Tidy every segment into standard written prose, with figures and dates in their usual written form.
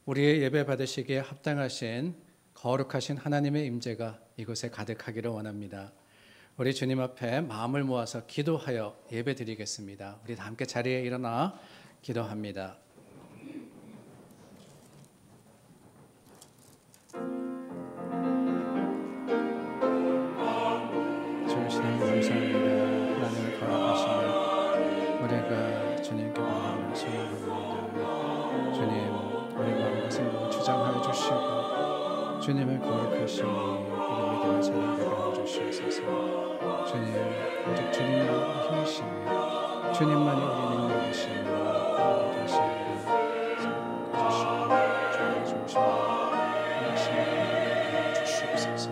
우리의 예배 받으시기에 합당하신 거룩하신 하나님의 임재가 이곳에 가득하기를 원합니다. 우리 주님 앞에 마음을 모아서 기도하여 예배 드리겠습니다. 우리 다 함께 자리에 일어나 기도합니다. 주님 감사합니다. 하나님을 거룩하시며 우리가 주님께 마음을 소망합니다. 주님, 우리 마음과 생각을 주장하여 주시고 주님을 거룩하시니 우리 믿음의 자리 되게 하여 주시옵소서. 주님, 오직 주님만 힘이시며 주님만이 우리 능력이시며 우리 다시 생각해 주시고 주님의 중심으로 하나님을 주시옵소서.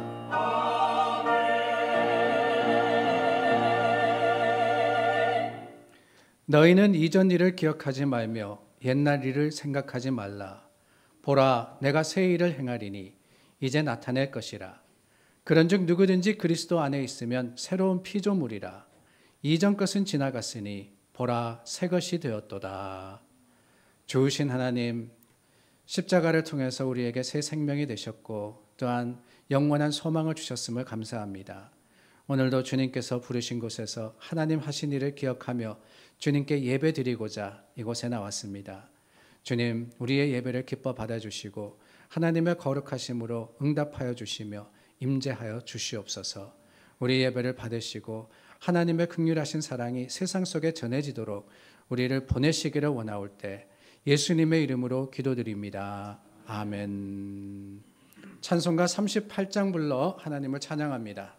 너희는 이전 일을 기억하지 말며 옛날 일을 생각하지 말라. 보라, 내가 새 일을 행하리니 이제 나타낼 것이라. 그런즉 누구든지 그리스도 안에 있으면 새로운 피조물이라. 이전 것은 지나갔으니 보라, 새 것이 되었도다. 좋으신 하나님, 십자가를 통해서 우리에게 새 생명이 되셨고 또한 영원한 소망을 주셨음을 감사합니다. 오늘도 주님께서 부르신 곳에서 하나님 하신 일을 기억하며 주님께 예배드리고자 이곳에 나왔습니다. 주님, 우리의 예배를 기뻐 받아주시고 하나님의 거룩하심으로 응답하여 주시며 임재하여 주시옵소서. 우리 예배를 받으시고 하나님의 긍휼하신 사랑이 세상 속에 전해지도록 우리를 보내시기를 원하올 때 예수님의 이름으로 기도드립니다. 아멘. 찬송가 38장 불러 하나님을 찬양합니다.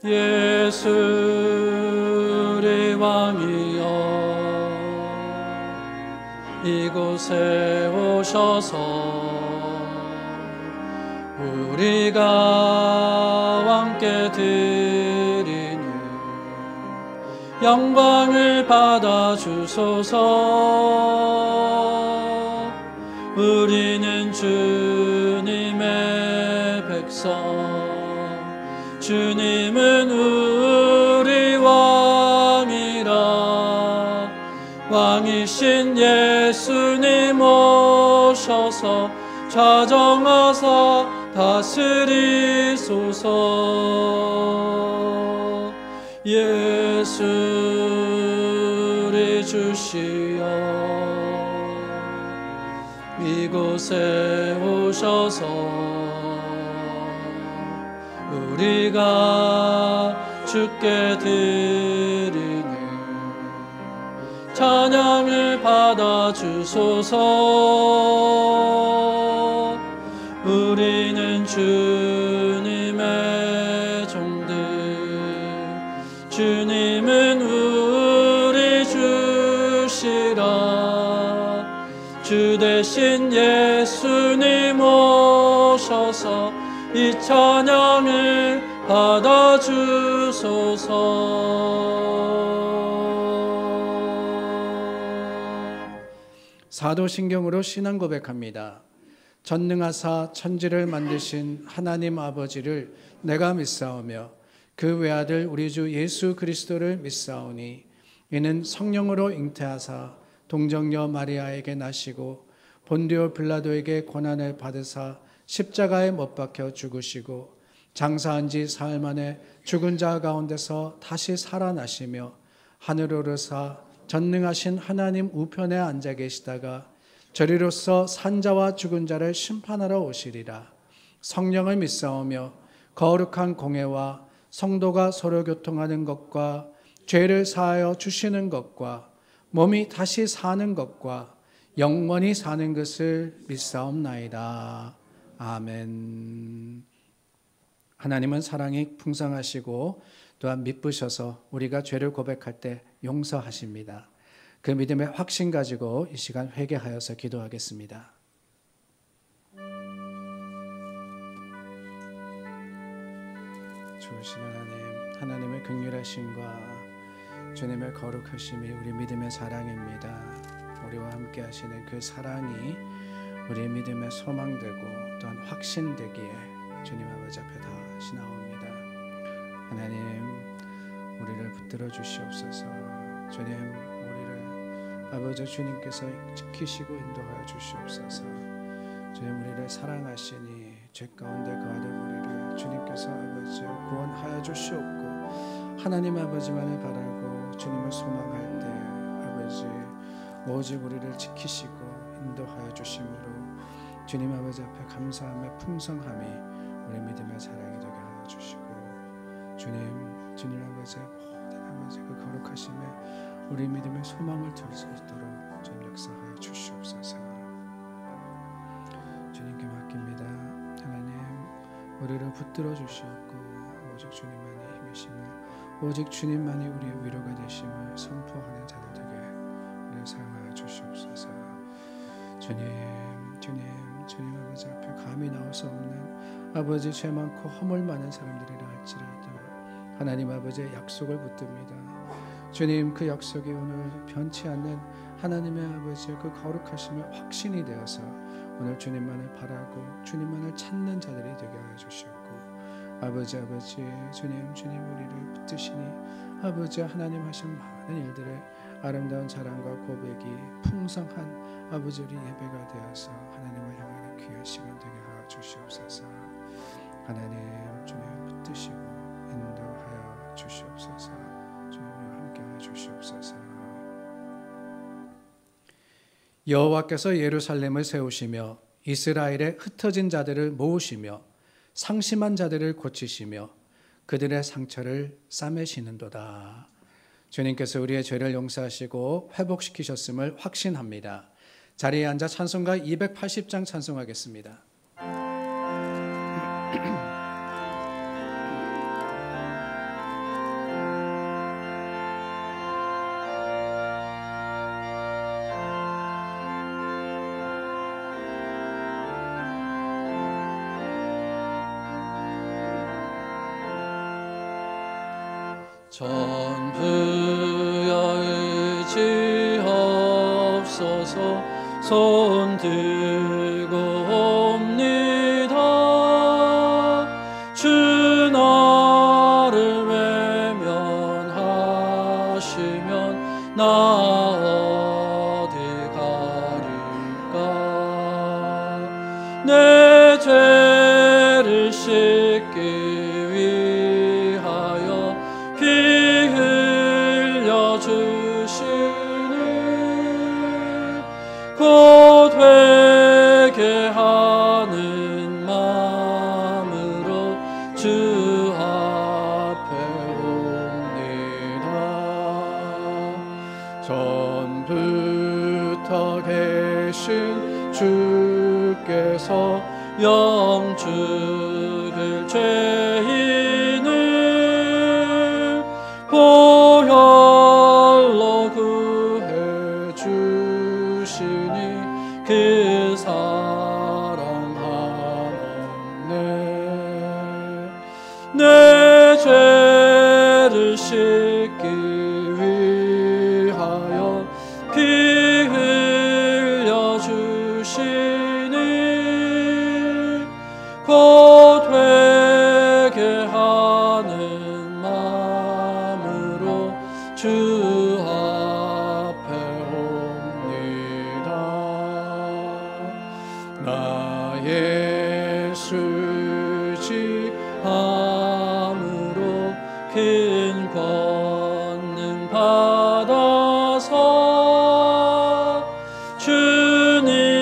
예수 우리 왕이여 이곳에 오셔서 우리가 왕께 드리는 영광을 받아 주소서. 우리는 주님의 백성, 주님은 우리 왕이라. 왕이신 예수님 오셔서 좌정하사 다스리소서. 예수 우리 주시여 이곳에 오셔서 우리가 주께 드리는 찬양을 받아 주소서. 우리는 주님의 종들, 주님은 우리 주시라. 주 대신 예수님 오셔서 이 찬양을 받아 주소서. 사도신경으로 신앙 고백합니다. 전능하사 천지를 만드신 하나님 아버지를 내가 믿사오며 그 외아들 우리 주 예수 그리스도를 믿사오니 이는 성령으로 잉태하사 동정녀 마리아에게 나시고 본디오 빌라도에게 고난을 받으사 십자가에 못 박혀 죽으시고 장사한 지 사흘 만에 죽은 자 가운데서 다시 살아나시며 하늘로 오르사 전능하신 하나님 우편에 앉아 계시다가 저리로서 산자와 죽은 자를 심판하러 오시리라. 성령을 믿사오며 거룩한 공회와 성도가 서로 교통하는 것과 죄를 사하여 주시는 것과 몸이 다시 사는 것과 영원히 사는 것을 믿사옵나이다. 아멘. 하나님은 사랑이 풍성하시고 또한 미쁘셔서 우리가 죄를 고백할 때 용서하십니다. 그 믿음의 확신 가지고 이 시간 회개하여서 기도하겠습니다. 주신 하나님의 긍휼하심과 주님의 거룩하심이 우리 믿음의 사랑입니다. 우리와 함께 하시는 그 사랑이 우리의 믿음의 소망되고 또한 확신되기에 주님 아버지 앞에 다시 나옵니다. 하나님, 우리를 붙들어 주시옵소서. 주님, 우리를 아버지 주님께서 지키시고 인도하여 주시옵소서. 주님, 우리를 사랑하시니 죄 가운데 거하던 우리를 주님께서 아버지 구원하여 주시옵고, 하나님 아버지만을 바라고 주님을 소망할 때 아버지 오직 우리를 지키시고 인도하여 주심으로 주님 아버지 앞에 감사함의 풍성함이 우리 믿음의 자랑이 되게 하여 주시고, 주님 아버지 모든 아버지 그 거룩하심에 우리 믿음의 소망을 둘 수 있도록 좀 역사하여 주시옵소서. 주님께 맡깁니다. 하나님, 우리를 붙들어 주시옵고 오직 주님만이 힘이심을, 오직 주님만이 우리의 위로가 되심을 선포하는 자들 되게 우리를 사용하여 주시옵소서. 주님 아버지 앞에 감히 나올 수 없는 아버지 죄 많고 허물 많은 사람들이라 할지라도 하나님 아버지의 약속을 붙듭니다. 주님, 그 약속이 오늘 변치 않는 하나님의 아버지의 그 거룩하심의 확신이 되어서 오늘 주님만을 바라고 주님만을 찾는 자들이 되게 하여 주시옵고, 아버지 주님 우리를 붙드시니 아버지 하나님 하신 많은 일들의 아름다운 자랑과 고백이 풍성한 아버지 우리 예배가 되어서 하나님을 향하는 귀한 시간 되게 하여 주시옵소서. 하나님, 주님 붙드시고 인도하여 주시옵소서. 주님과 함께하여 주시옵소서. 여호와께서 예루살렘을 세우시며 이스라엘의 흩어진 자들을 모으시며 상심한 자들을 고치시며 그들의 상처를 싸매시는도다. 주님께서 우리의 죄를 용서하시고 회복시키셨음을 확신합니다. 자리에 앉아 찬송가 280장 찬송하겠습니다. 전부여 의지하옵소서. 손 들고 옵니다. 주 나를 외면하시면 나 어디 가릴까. 내 죄를 씻기 위하여 피 흘려 주시니 곧 회개하는 마음으로 주 앞에 옵니다. 전부터 계신 주께서 영죽을 죄인을 보혈로 구해 주시니 그 사랑 한없네. 내 죄를 씻기 위하여 피 흘려 주시니 곧 회개하는 마음으로 주 앞에 옵니다. 나의 수지함으로 큰 권능 받아서 주님께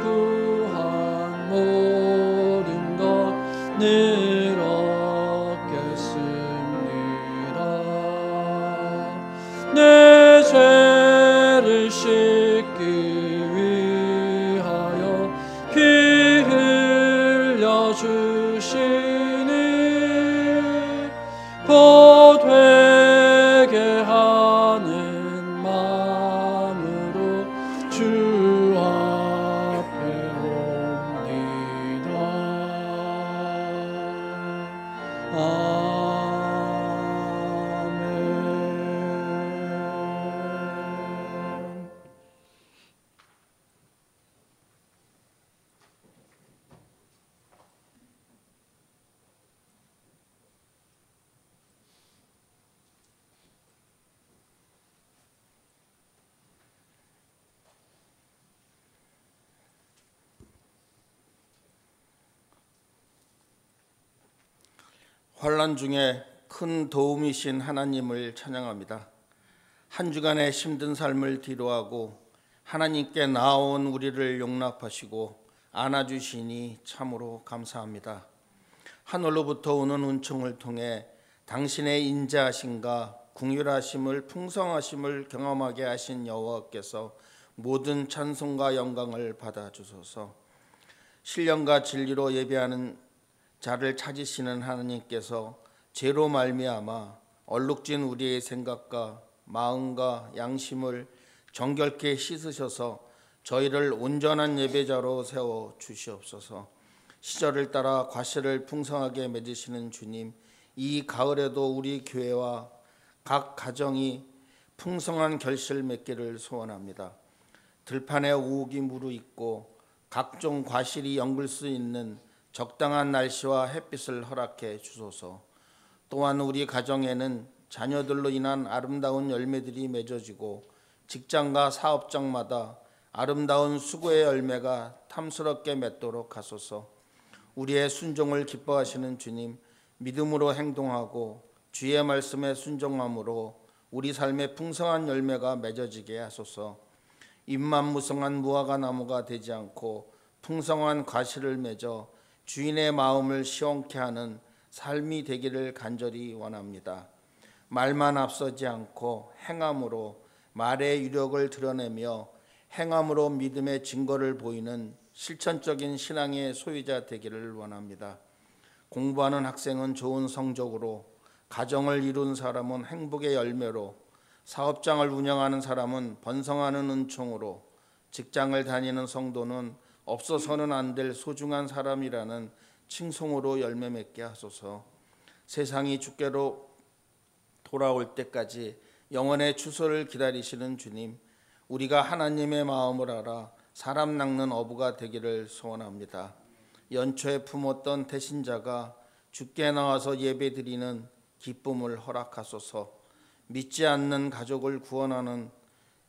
구한 모든 것 늘 얻겠습니다. 내 죄를 씻기 위하여 피 흘려 주시니 곧 회개하는 마음으로 주 앞에 옵니다. 아멘. 환난 중에 큰 도움이신 하나님을 찬양합니다. 한 주간의 힘든 삶을 뒤로하고 하나님께 나아온 우리를 용납하시고 안아주시니 참으로 감사합니다. 하늘로부터 오는 은총을 통해 당신의 인자하심과 긍휼하심을 풍성하심을 경험하게 하신 여호와께서 모든 찬송과 영광을 받아주소서. 신령과 진리로 예배하는 자를 찾으시는 하나님께서 죄로 말미암아 얼룩진 우리의 생각과 마음과 양심을 정결케 씻으셔서 저희를 온전한 예배자로 세워 주시옵소서. 시절을 따라 과실을 풍성하게 맺으시는 주님, 이 가을에도 우리 교회와 각 가정이 풍성한 결실 맺기를 소원합니다. 들판에 오옥이 무르익고 각종 과실이 엉글 수 있는 적당한 날씨와 햇빛을 허락해 주소서. 또한 우리 가정에는 자녀들로 인한 아름다운 열매들이 맺어지고 직장과 사업장마다 아름다운 수고의 열매가 탐스럽게 맺도록 하소서. 우리의 순종을 기뻐하시는 주님, 믿음으로 행동하고 주의 말씀에 순종함으로 우리 삶에 풍성한 열매가 맺어지게 하소서. 잎만무성한 무화과 나무가 되지 않고 풍성한 과실을 맺어 주인의 마음을 시원케 하는 삶이 되기를 간절히 원합니다. 말만 앞서지 않고 행함으로 말의 유력을 드러내며 행함으로 믿음의 증거를 보이는 실천적인 신앙의 소유자 되기를 원합니다. 공부하는 학생은 좋은 성적으로, 가정을 이룬 사람은 행복의 열매로, 사업장을 운영하는 사람은 번성하는 은총으로, 직장을 다니는 성도는 없어서는 안 될 소중한 사람이라는 칭송으로 열매 맺게 하소서. 세상이 주께로 돌아올 때까지 영원의 추소를 기다리시는 주님, 우리가 하나님의 마음을 알아 사람 낚는 어부가 되기를 소원합니다. 연초에 품었던 태신자가 주께 나와서 예배드리는 기쁨을 허락하소서. 믿지 않는 가족을 구원하는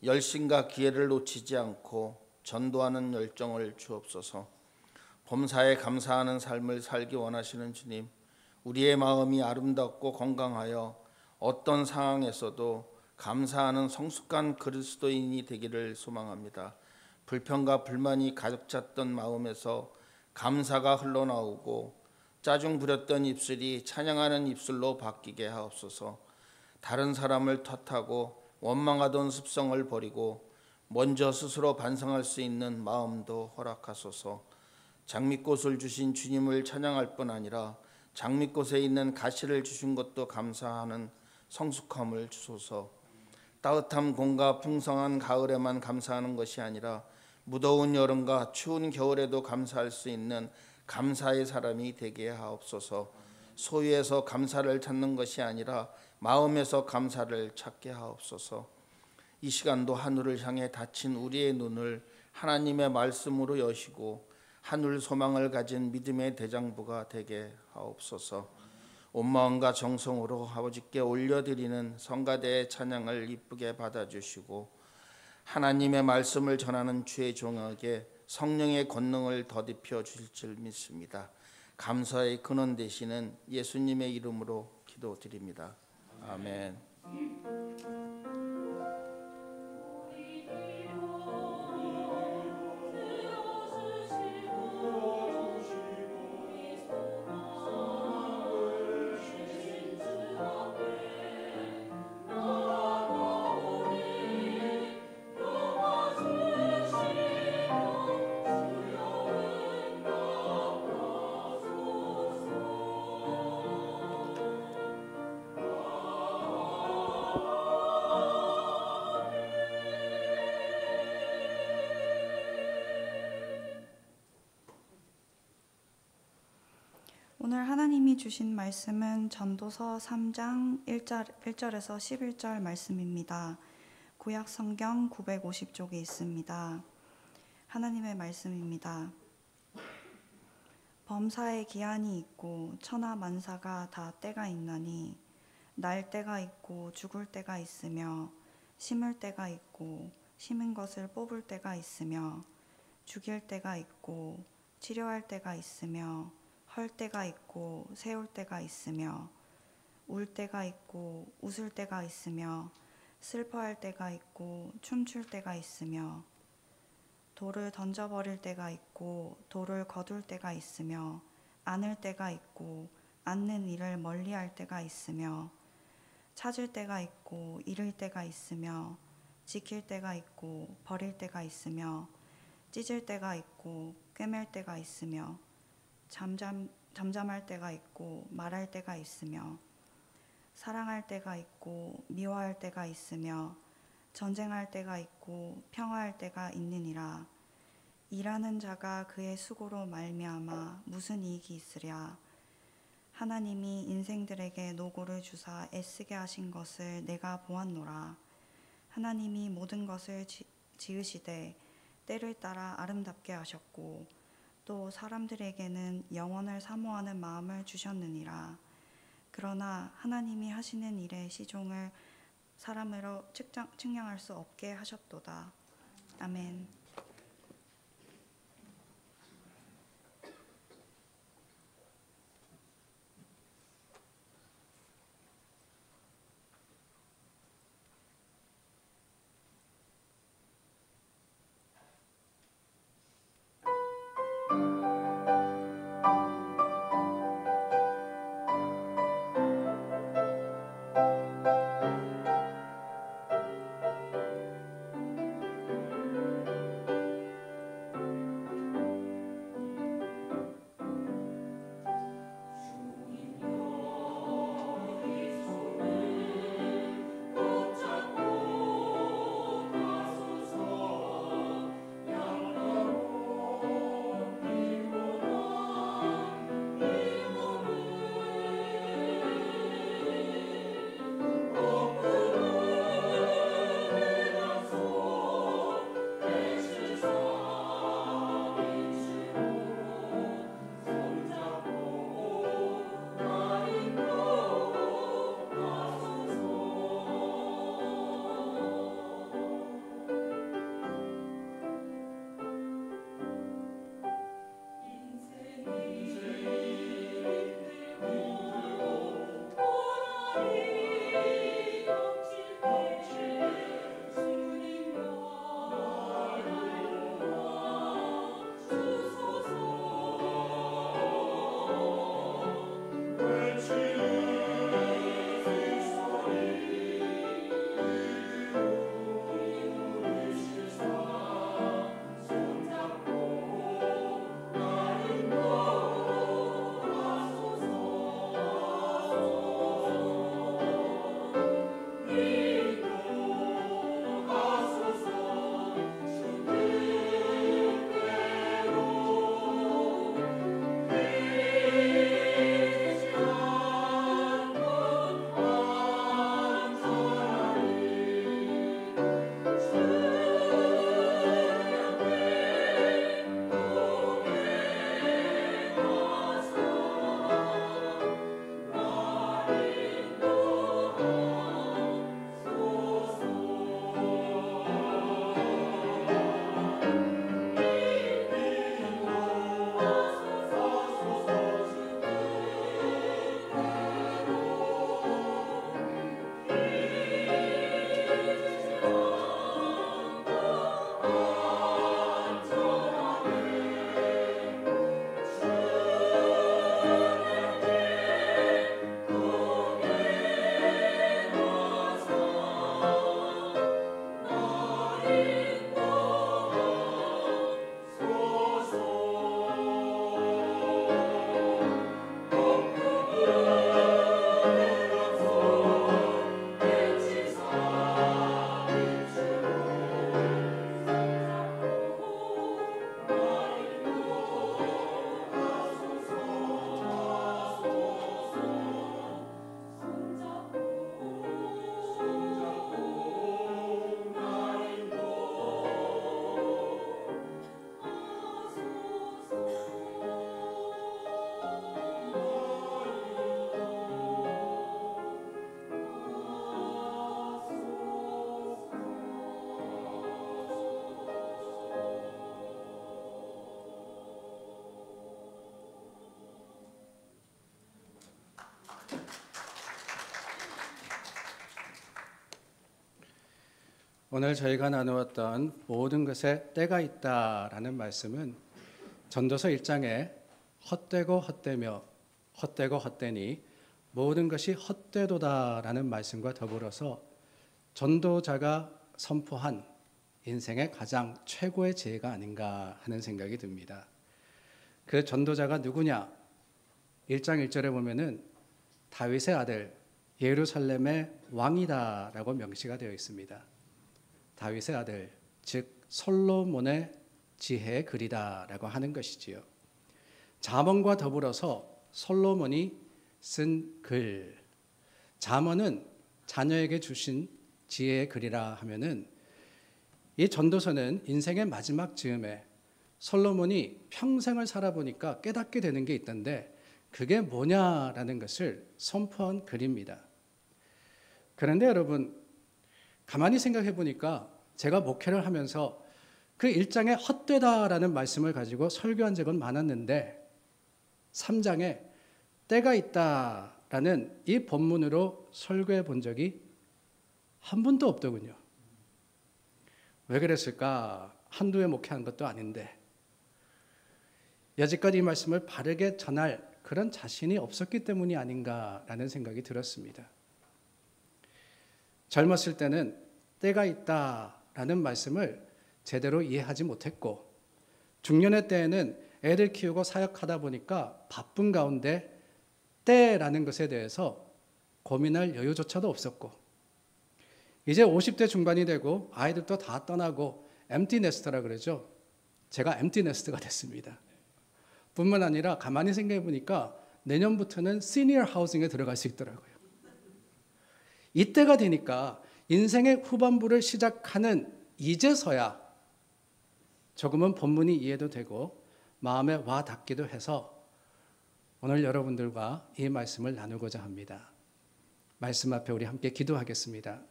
열심과 기회를 놓치지 않고 전도하는 열정을 주옵소서. 범사에 감사하는 삶을 살기 원하시는 주님, 우리의 마음이 아름답고 건강하여 어떤 상황에서도 감사하는 성숙한 그리스도인이 되기를 소망합니다. 불평과 불만이 가득 찼던 마음에서 감사가 흘러나오고 짜증 부렸던 입술이 찬양하는 입술로 바뀌게 하옵소서. 다른 사람을 탓하고 원망하던 습성을 버리고 먼저 스스로 반성할 수 있는 마음도 허락하소서. 장미꽃을 주신 주님을 찬양할 뿐 아니라 장미꽃에 있는 가시를 주신 것도 감사하는 성숙함을 주소서. 따뜻한 봄과 풍성한 가을에만 감사하는 것이 아니라 무더운 여름과 추운 겨울에도 감사할 수 있는 감사의 사람이 되게 하옵소서. 소유에서 감사를 찾는 것이 아니라 마음에서 감사를 찾게 하옵소서. 이 시간도 하늘을 향해 닫힌 우리의 눈을 하나님의 말씀으로 여시고 하늘 소망을 가진 믿음의 대장부가 되게 하옵소서. 온 마음과 정성으로 아버지께 올려드리는 성가대의 찬양을 이쁘게 받아주시고 하나님의 말씀을 전하는 주의 종에게 성령의 권능을 더딥혀 주실 줄 믿습니다. 감사의 근원 되시는 예수님의 이름으로 기도드립니다. 아멘. 오늘 하나님이 주신 말씀은 전도서 3장 1절에서 11절 말씀입니다. 구약 성경 950쪽에 있습니다. 하나님의 말씀입니다. 범사에 기한이 있고 천하 만사가 다 때가 있나니 날 때가 있고 죽을 때가 있으며 심을 때가 있고 심은 것을 뽑을 때가 있으며 죽일 때가 있고 치료할 때가 있으며 헐 때가 있고 세울 때가 있으며 울 때가 있고 웃을 때가 있으며 슬퍼할 때가 있고 춤출 때가 있으며 돌을 던져버릴 때가 있고 돌을 거둘 때가 있으며 안을 때가 있고 앉는 일을 멀리할 때가 있으며 찾을 때가 있고 잃을 때가 있으며 지킬 때가 있고 버릴 때가 있으며 찢을 때가 있고 꿰맬 때가 있으며 잠잠할 때가 있고 말할 때가 있으며 사랑할 때가 있고 미워할 때가 있으며 전쟁할 때가 있고 평화할 때가 있느니라. 일하는 자가 그의 수고로 말미암아 무슨 이익이 있으랴. 하나님이 인생들에게 노고를 주사 애쓰게 하신 것을 내가 보았노라. 하나님이 모든 것을 지으시되 때를 따라 아름답게 하셨고 또 사람들에게는 영원을 사모하는 마음을 주셨느니라. 그러나 하나님이 하시는 일의 시종을 사람으로 측량할 수 없게 하셨도다. 아멘. 오늘 저희가 나누었던 모든 것에 때가 있다라는 말씀은 전도서 1장에 헛되고 헛되며 헛되고 헛되니 모든 것이 헛되도다라는 말씀과 더불어서 전도자가 선포한 인생의 가장 최고의 지혜가 아닌가 하는 생각이 듭니다. 그 전도자가 누구냐? 1장 1절에 보면은 다윗의 아들 예루살렘의 왕이다라고 명시가 되어 있습니다. 다윗의 아들, 즉 솔로몬의 지혜의 글이다라고 하는 것이지요. 잠언과 더불어서 솔로몬이 쓴 글, 잠언은 자녀에게 주신 지혜의 글이라 하면은 이 전도서는 인생의 마지막 즈음에 솔로몬이 평생을 살아보니까 깨닫게 되는 게 있던데 그게 뭐냐라는 것을 선포한 글입니다. 그런데 여러분 가만히 생각해 보니까 제가 목회를 하면서 그 1장에 헛되다라는 말씀을 가지고 설교한 적은 많았는데 3장에 때가 있다라는 이 본문으로 설교해 본 적이 한 번도 없더군요. 왜 그랬을까? 한두 해 목회한 것도 아닌데 여지껏 이 말씀을 바르게 전할 그런 자신이 없었기 때문이 아닌가라는 생각이 들었습니다. 젊었을 때는 때가 있다라는 말씀을 제대로 이해하지 못했고 중년의 때에는 애들 키우고 사역하다 보니까 바쁜 가운데 때라는 것에 대해서 고민할 여유조차도 없었고 이제 50대 중반이 되고 아이들도 다 떠나고 엠티 네스트라 그러죠. 제가 엠티 네스트가 됐습니다. 뿐만 아니라 가만히 생각해 보니까 내년부터는 시니어 하우징에 들어갈 수 있더라고요. 이때가 되니까 인생의 후반부를 시작하는 이제서야 조금은 본문이 이해도 되고 마음에 와 닿기도 해서 오늘 여러분들과 이 말씀을 나누고자 합니다. 말씀 앞에 우리 함께 기도하겠습니다.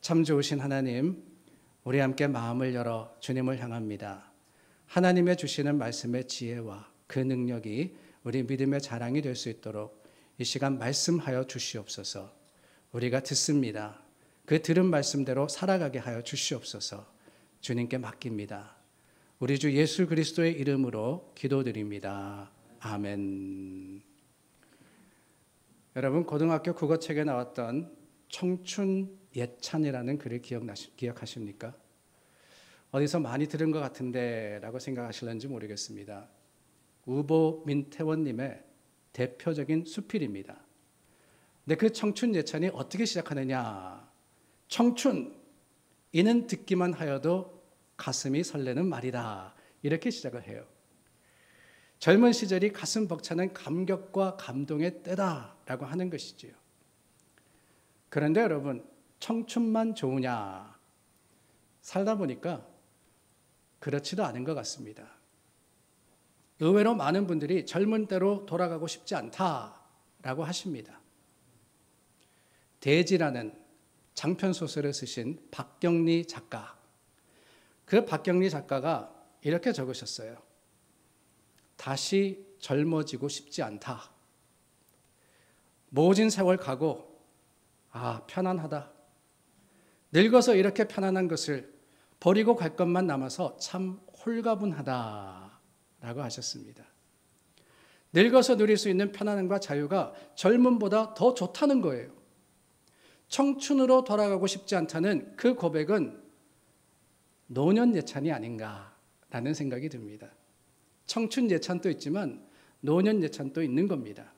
참 좋으신 하나님, 우리 함께 마음을 열어 주님을 향합니다. 하나님의 주시는 말씀의 지혜와 그 능력이 우리 믿음의 자랑이 될 수 있도록 이 시간 말씀하여 주시옵소서. 우리가 듣습니다. 그 들은 말씀대로 살아가게 하여 주시옵소서. 주님께 맡깁니다. 우리 주 예수 그리스도의 이름으로 기도드립니다. 아멘. 여러분 고등학교 국어책에 나왔던 청춘 예찬이라는 글을 기억하십니까? 어디서 많이 들은 것 같은데 라고 생각하실는지 모르겠습니다. 우보 민태원님의 대표적인 수필입니다. 근데 그 청춘 예찬이 어떻게 시작하느냐? 청춘, 이는 듣기만 하여도 가슴이 설레는 말이다. 이렇게 시작을 해요. 젊은 시절이 가슴 벅차는 감격과 감동의 때다라고 하는 것이지요. 그런데 여러분, 청춘만 좋으냐? 살다 보니까 그렇지도 않은 것 같습니다. 의외로 많은 분들이 젊은 때로 돌아가고 싶지 않다라고 하십니다. 대지라는 장편소설을 쓰신 박경리 작가, 그 박경리 작가가 이렇게 적으셨어요. 다시 젊어지고 싶지 않다. 모진 세월 가고 편안하다. 늙어서 이렇게 편안한 것을 버리고 갈 것만 남아서 참 홀가분하다라고 하셨습니다. 늙어서 누릴 수 있는 편안함과 자유가 젊음보다 더 좋다는 거예요. 청춘으로 돌아가고 싶지 않다는 그 고백은 노년 예찬이 아닌가라는 생각이 듭니다. 청춘 예찬도 있지만 노년 예찬도 있는 겁니다.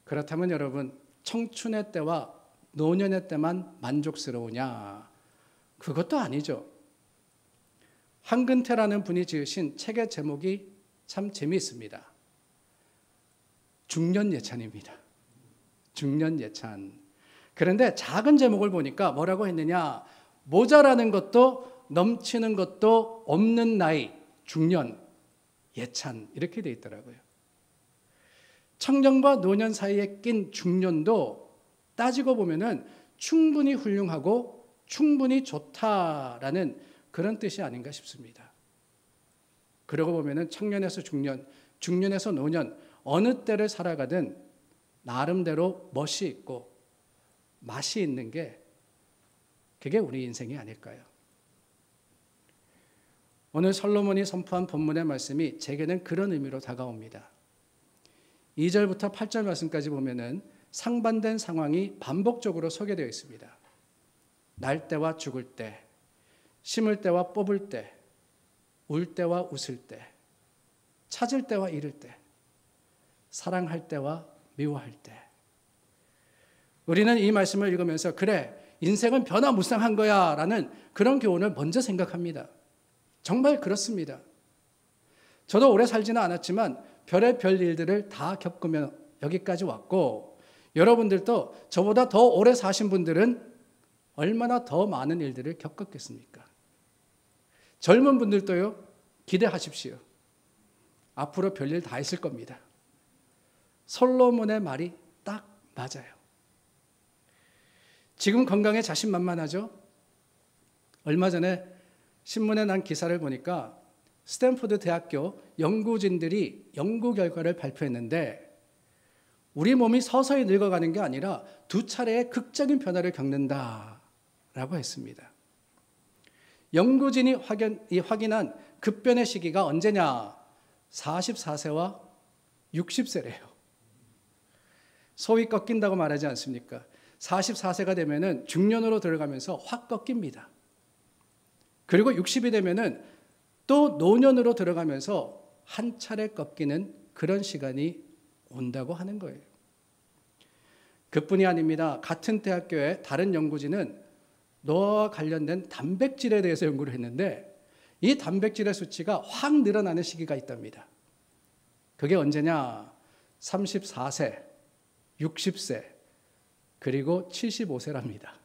그렇다면 여러분, 청춘의 때와 노년의 때만 만족스러우냐? 그것도 아니죠. 한근태라는 분이 지으신 책의 제목이 참 재미있습니다. 중년 예찬입니다. 중년 예찬. 그런데 작은 제목을 보니까 뭐라고 했느냐? 모자라는 것도 넘치는 것도 없는 나이, 중년, 예찬 이렇게 돼 있더라고요. 청년과 노년 사이에 낀 중년도 따지고 보면은 충분히 훌륭하고 충분히 좋다라는 그런 뜻이 아닌가 싶습니다. 그러고 보면은 청년에서 중년, 중년에서 노년 어느 때를 살아가든 나름대로 멋이 있고 맛이 있는 게 그게 우리 인생이 아닐까요? 오늘 솔로몬이 선포한 본문의 말씀이 제게는 그런 의미로 다가옵니다. 2절부터 8절 말씀까지 보면은 상반된 상황이 반복적으로 소개되어 있습니다. 날 때와 죽을 때, 심을 때와 뽑을 때, 울 때와 웃을 때, 찾을 때와 잃을 때, 사랑할 때와 미워할 때. 우리는 이 말씀을 읽으면서 그래, 인생은 변화무쌍한 거야 라는 그런 교훈을 먼저 생각합니다. 정말 그렇습니다. 저도 오래 살지는 않았지만 별의 별 일들을 다 겪으며 여기까지 왔고, 여러분들도 저보다 더 오래 사신 분들은 얼마나 더 많은 일들을 겪었겠습니까? 젊은 분들도요, 기대하십시오. 앞으로 별일 다 있을 겁니다. 솔로몬의 말이 딱 맞아요. 지금 건강에 자신만만하죠? 얼마 전에 신문에 난 기사를 보니까 스탠포드 대학교 연구진들이 연구 결과를 발표했는데 우리 몸이 서서히 늙어가는 게 아니라 2차례의 극적인 변화를 겪는다라고 했습니다. 연구진이 확인한 급변의 시기가 언제냐? 44세와 60세래요. 소위 꺾인다고 말하지 않습니까? 44세가 되면은 중년으로 들어가면서 확 꺾입니다. 그리고 60이 되면은 또 노년으로 들어가면서 한 차례 꺾이는 그런 시간이 온다고 하는 거예요. 그뿐이 아닙니다. 같은 대학교의 다른 연구진은 노화와 관련된 단백질에 대해서 연구를 했는데 이 단백질의 수치가 확 늘어나는 시기가 있답니다. 그게 언제냐? 34세, 60세, 그리고 75세랍니다.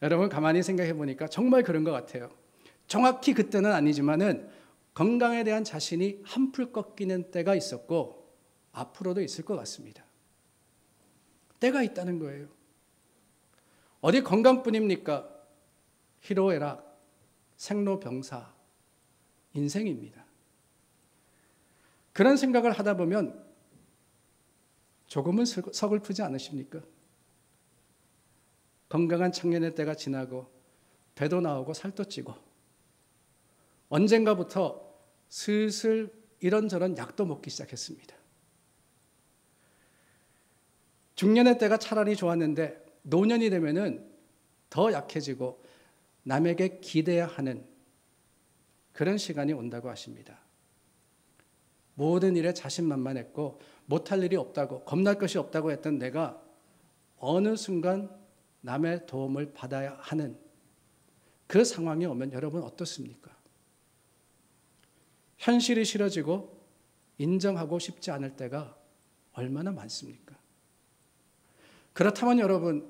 여러분 가만히 생각해 보니까 정말 그런 것 같아요. 정확히 그때는 아니지만은 건강에 대한 자신이 한풀 꺾이는 때가 있었고 앞으로도 있을 것 같습니다. 때가 있다는 거예요. 어디 건강뿐입니까? 희로애락, 생로병사, 인생입니다. 그런 생각을 하다 보면 조금은 서글프지 않으십니까? 건강한 청년의 때가 지나고 배도 나오고 살도 찌고 언젠가부터 슬슬 이런저런 약도 먹기 시작했습니다. 중년의 때가 차라리 좋았는데 노년이 되면은 더 약해지고 남에게 기대야 하는 그런 시간이 온다고 하십니다. 모든 일에 자신만만했고 못할 일이 없다고 겁날 것이 없다고 했던 내가 어느 순간 남의 도움을 받아야 하는 그 상황이 오면 여러분 어떻습니까? 현실이 싫어지고 인정하고 싶지 않을 때가 얼마나 많습니까? 그렇다면 여러분,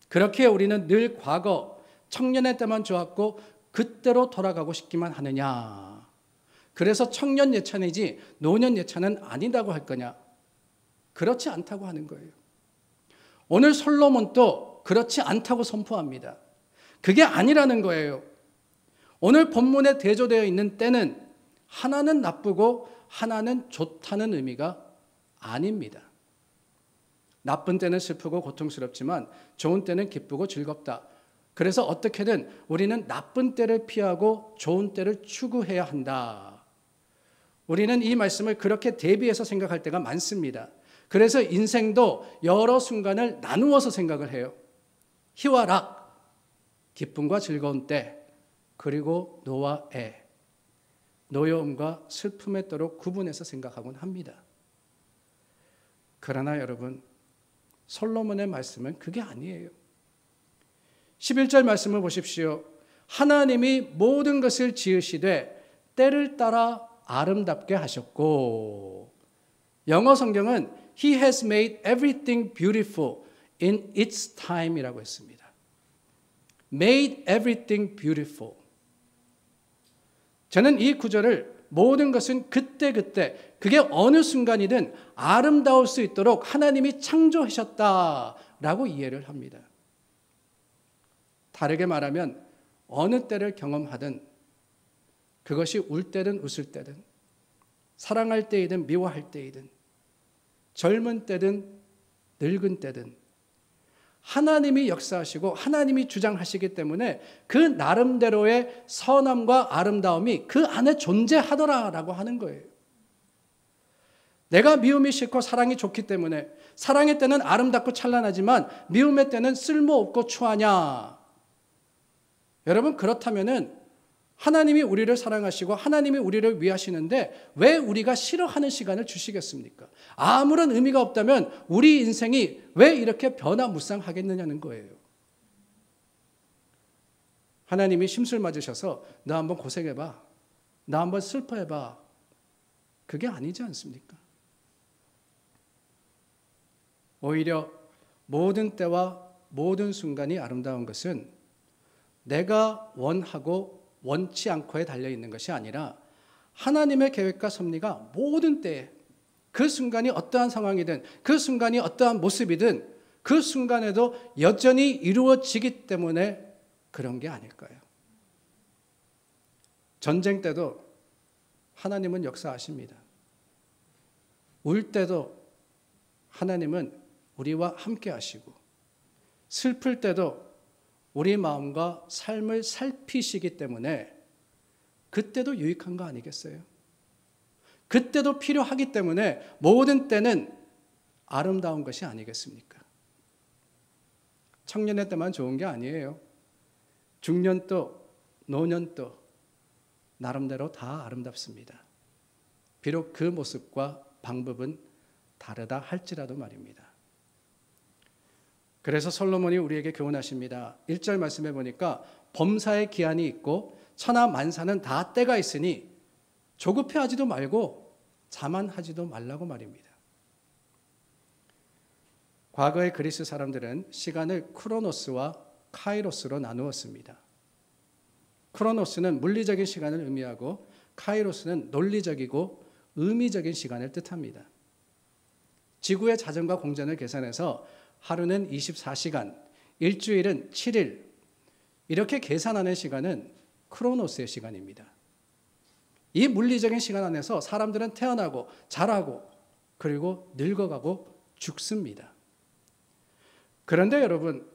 그렇게 우리는 늘 과거 청년의 때만 좋았고 그때로 돌아가고 싶기만 하느냐? 그래서 청년 예찬이지 노년 예찬은 아니다고 할 거냐? 그렇지 않다고 하는 거예요. 오늘 솔로몬도 그렇지 않다고 선포합니다. 그게 아니라는 거예요. 오늘 본문에 대조되어 있는 때는 하나는 나쁘고 하나는 좋다는 의미가 아닙니다. 나쁜 때는 슬프고 고통스럽지만 좋은 때는 기쁘고 즐겁다. 그래서 어떻게든 우리는 나쁜 때를 피하고 좋은 때를 추구해야 한다. 우리는 이 말씀을 그렇게 대비해서 생각할 때가 많습니다. 그래서 인생도 여러 순간을 나누어서 생각을 해요. 희와 락, 기쁨과 즐거운 때, 그리고 노와 애, 노여움과 슬픔의 때로 구분해서 생각하곤 합니다. 그러나 여러분, 솔로몬의 말씀은 그게 아니에요. 11절 말씀을 보십시오. 하나님이 모든 것을 지으시되 때를 따라 아름답게 하셨고, 영어 성경은 He has made everything beautiful in its time이라고 했습니다. Made everything beautiful. 저는 이 구절을 모든 것은 그때그때 그게 어느 순간이든 아름다울 수 있도록 하나님이 창조하셨다라고 이해를 합니다. 다르게 말하면 어느 때를 경험하든 그것이 울 때든 웃을 때든 사랑할 때이든 미워할 때이든 젊은 때든 늙은 때든 하나님이 역사하시고 하나님이 주장하시기 때문에 그 나름대로의 선함과 아름다움이 그 안에 존재하더라라고 하는 거예요. 내가 미움이 싫고 사랑이 좋기 때문에 사랑의 때는 아름답고 찬란하지만 미움의 때는 쓸모없고 추하냐? 여러분, 그렇다면은 하나님이 우리를 사랑하시고 하나님이 우리를 위하시는데 왜 우리가 싫어하는 시간을 주시겠습니까? 아무런 의미가 없다면 우리 인생이 왜 이렇게 변화무쌍하겠느냐는 거예요. 하나님이 심술 맞으셔서 너 한번 고생해봐, 너 한번 슬퍼해봐, 그게 아니지 않습니까? 오히려 모든 때와 모든 순간이 아름다운 것은 내가 원하고 원치 않고에 달려있는 것이 아니라 하나님의 계획과 섭리가 모든 때에, 그 순간이 어떠한 상황이든 그 순간이 어떠한 모습이든 그 순간에도 여전히 이루어지기 때문에 그런 게 아닐까요? 전쟁 때도 하나님은 역사하십니다. 울 때도 하나님은 우리와 함께 하시고, 슬플 때도 우리 마음과 삶을 살피시기 때문에 그때도 유익한 거 아니겠어요? 그때도 필요하기 때문에 모든 때는 아름다운 것이 아니겠습니까? 청년의 때만 좋은 게 아니에요. 중년도, 노년도 나름대로 다 아름답습니다. 비록 그 모습과 방법은 다르다 할지라도 말입니다. 그래서 솔로몬이 우리에게 교훈하십니다. 1절 말씀해 보니까 범사의 기한이 있고 천하 만사는 다 때가 있으니 조급해하지도 말고 자만하지도 말라고 말입니다. 과거의 그리스 사람들은 시간을 크로노스와 카이로스로 나누었습니다. 크로노스는 물리적인 시간을 의미하고 카이로스는 논리적이고 의미적인 시간을 뜻합니다. 지구의 자전과 공전을 계산해서 하루는 24시간, 일주일은 7일, 이렇게 계산하는 시간은 크로노스의 시간입니다. 이 물리적인 시간 안에서 사람들은 태어나고 자라고 그리고 늙어가고 죽습니다. 그런데 여러분,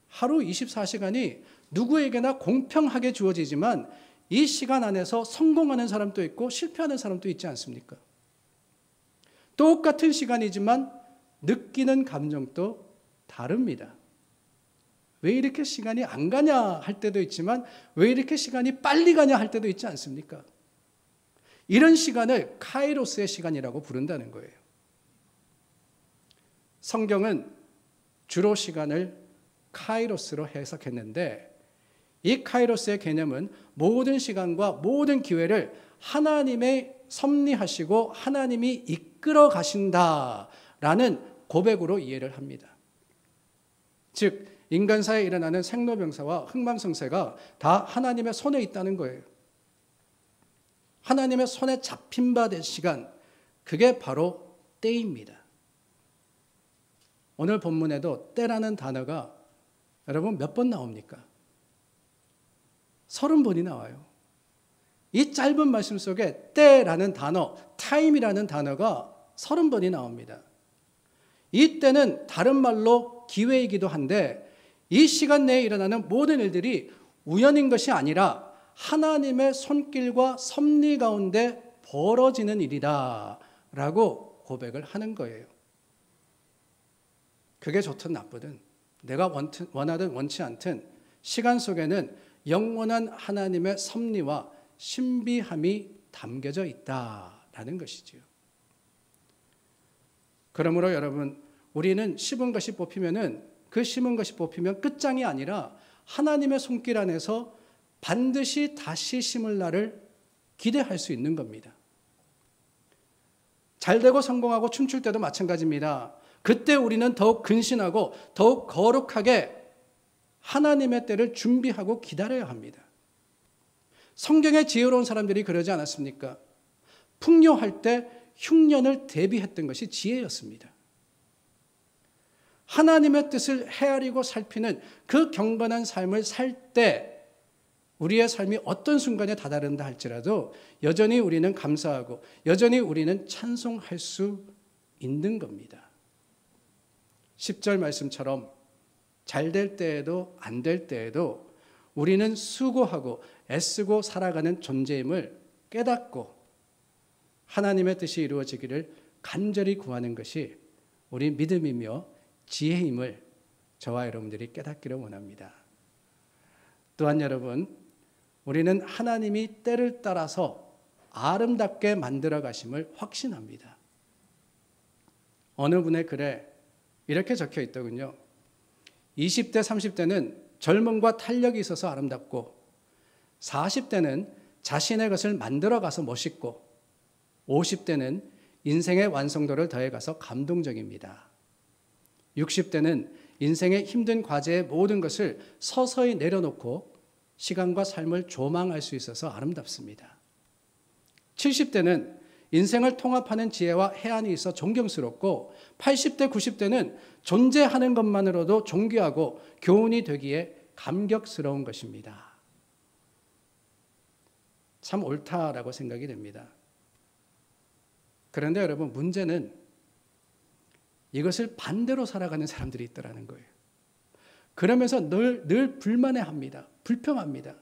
하루 24시간이 누구에게나 공평하게 주어지지만 이 시간 안에서 성공하는 사람도 있고 실패하는 사람도 있지 않습니까? 똑같은 시간이지만 느끼는 감정도 다릅니다. 왜 이렇게 시간이 안 가냐 할 때도 있지만 왜 이렇게 시간이 빨리 가냐 할 때도 있지 않습니까? 이런 시간을 카이로스의 시간이라고 부른다는 거예요. 성경은 주로 시간을 카이로스로 해석했는데 이 카이로스의 개념은 모든 시간과 모든 기회를 하나님의 섭리하시고 하나님이 이끌어 가신다라는 고백으로 이해를 합니다. 즉 인간사에 일어나는 생로병사와 흥망성쇠가 다 하나님의 손에 있다는 거예요. 하나님의 손에 잡힌 바 된 시간, 그게 바로 때입니다. 오늘 본문에도 때라는 단어가 여러분 몇 번 나옵니까? 30번이 나와요. 이 짧은 말씀 속에 때라는 단어, 타임이라는 단어가 30번이 나옵니다. 이 때는 다른 말로 기회이기도 한데 이 시간 내에 일어나는 모든 일들이 우연인 것이 아니라 하나님의 손길과 섭리 가운데 벌어지는 일이다 라고 고백을 하는 거예요. 그게 좋든 나쁘든 내가 원하든 원치 않든 시간 속에는 영원한 하나님의 섭리와 신비함이 담겨져 있다라는 것이지요. 그러므로 여러분, 우리는 심은 것이 뽑히면은 그 심은 것이 뽑히면 끝장이 아니라 하나님의 손길 안에서 반드시 다시 심을 날을 기대할 수 있는 겁니다. 잘되고 성공하고 춤출 때도 마찬가지입니다. 그때 우리는 더욱 근신하고 더욱 거룩하게 하나님의 때를 준비하고 기다려야 합니다. 성경의 지혜로운 사람들이 그러지 않았습니까? 풍요할 때 흉년을 대비했던 것이 지혜였습니다. 하나님의 뜻을 헤아리고 살피는 그 경건한 삶을 살 때 우리의 삶이 어떤 순간에 다다른다 할지라도 여전히 우리는 감사하고 여전히 우리는 찬송할 수 있는 겁니다. 10절 말씀처럼 잘 될 때에도 안 될 때에도 우리는 수고하고 애쓰고 살아가는 존재임을 깨닫고 하나님의 뜻이 이루어지기를 간절히 구하는 것이 우리 믿음이며 지혜임을 저와 여러분들이 깨닫기를 원합니다. 또한 여러분, 우리는 하나님이 때를 따라서 아름답게 만들어 가심을 확신합니다. 어느 분의 글에 이렇게 적혀 있더군요. 20대, 30대는 젊음과 탄력이 있어서 아름답고 40대는 자신의 것을 만들어가서 멋있고 50대는 인생의 완성도를 더해가서 감동적입니다. 60대는 인생의 힘든 과제의 모든 것을 서서히 내려놓고 시간과 삶을 조망할 수 있어서 아름답습니다. 70대는 인생을 통합하는 지혜와 해안이 있어 존경스럽고 80대, 90대는 존재하는 것만으로도 존귀하고 교훈이 되기에 감격스러운 것입니다. 참 옳다라고 생각이 됩니다. 그런데 여러분, 문제는 이것을 반대로 살아가는 사람들이 있더라는 거예요. 그러면서 늘 불만해합니다. 불평합니다.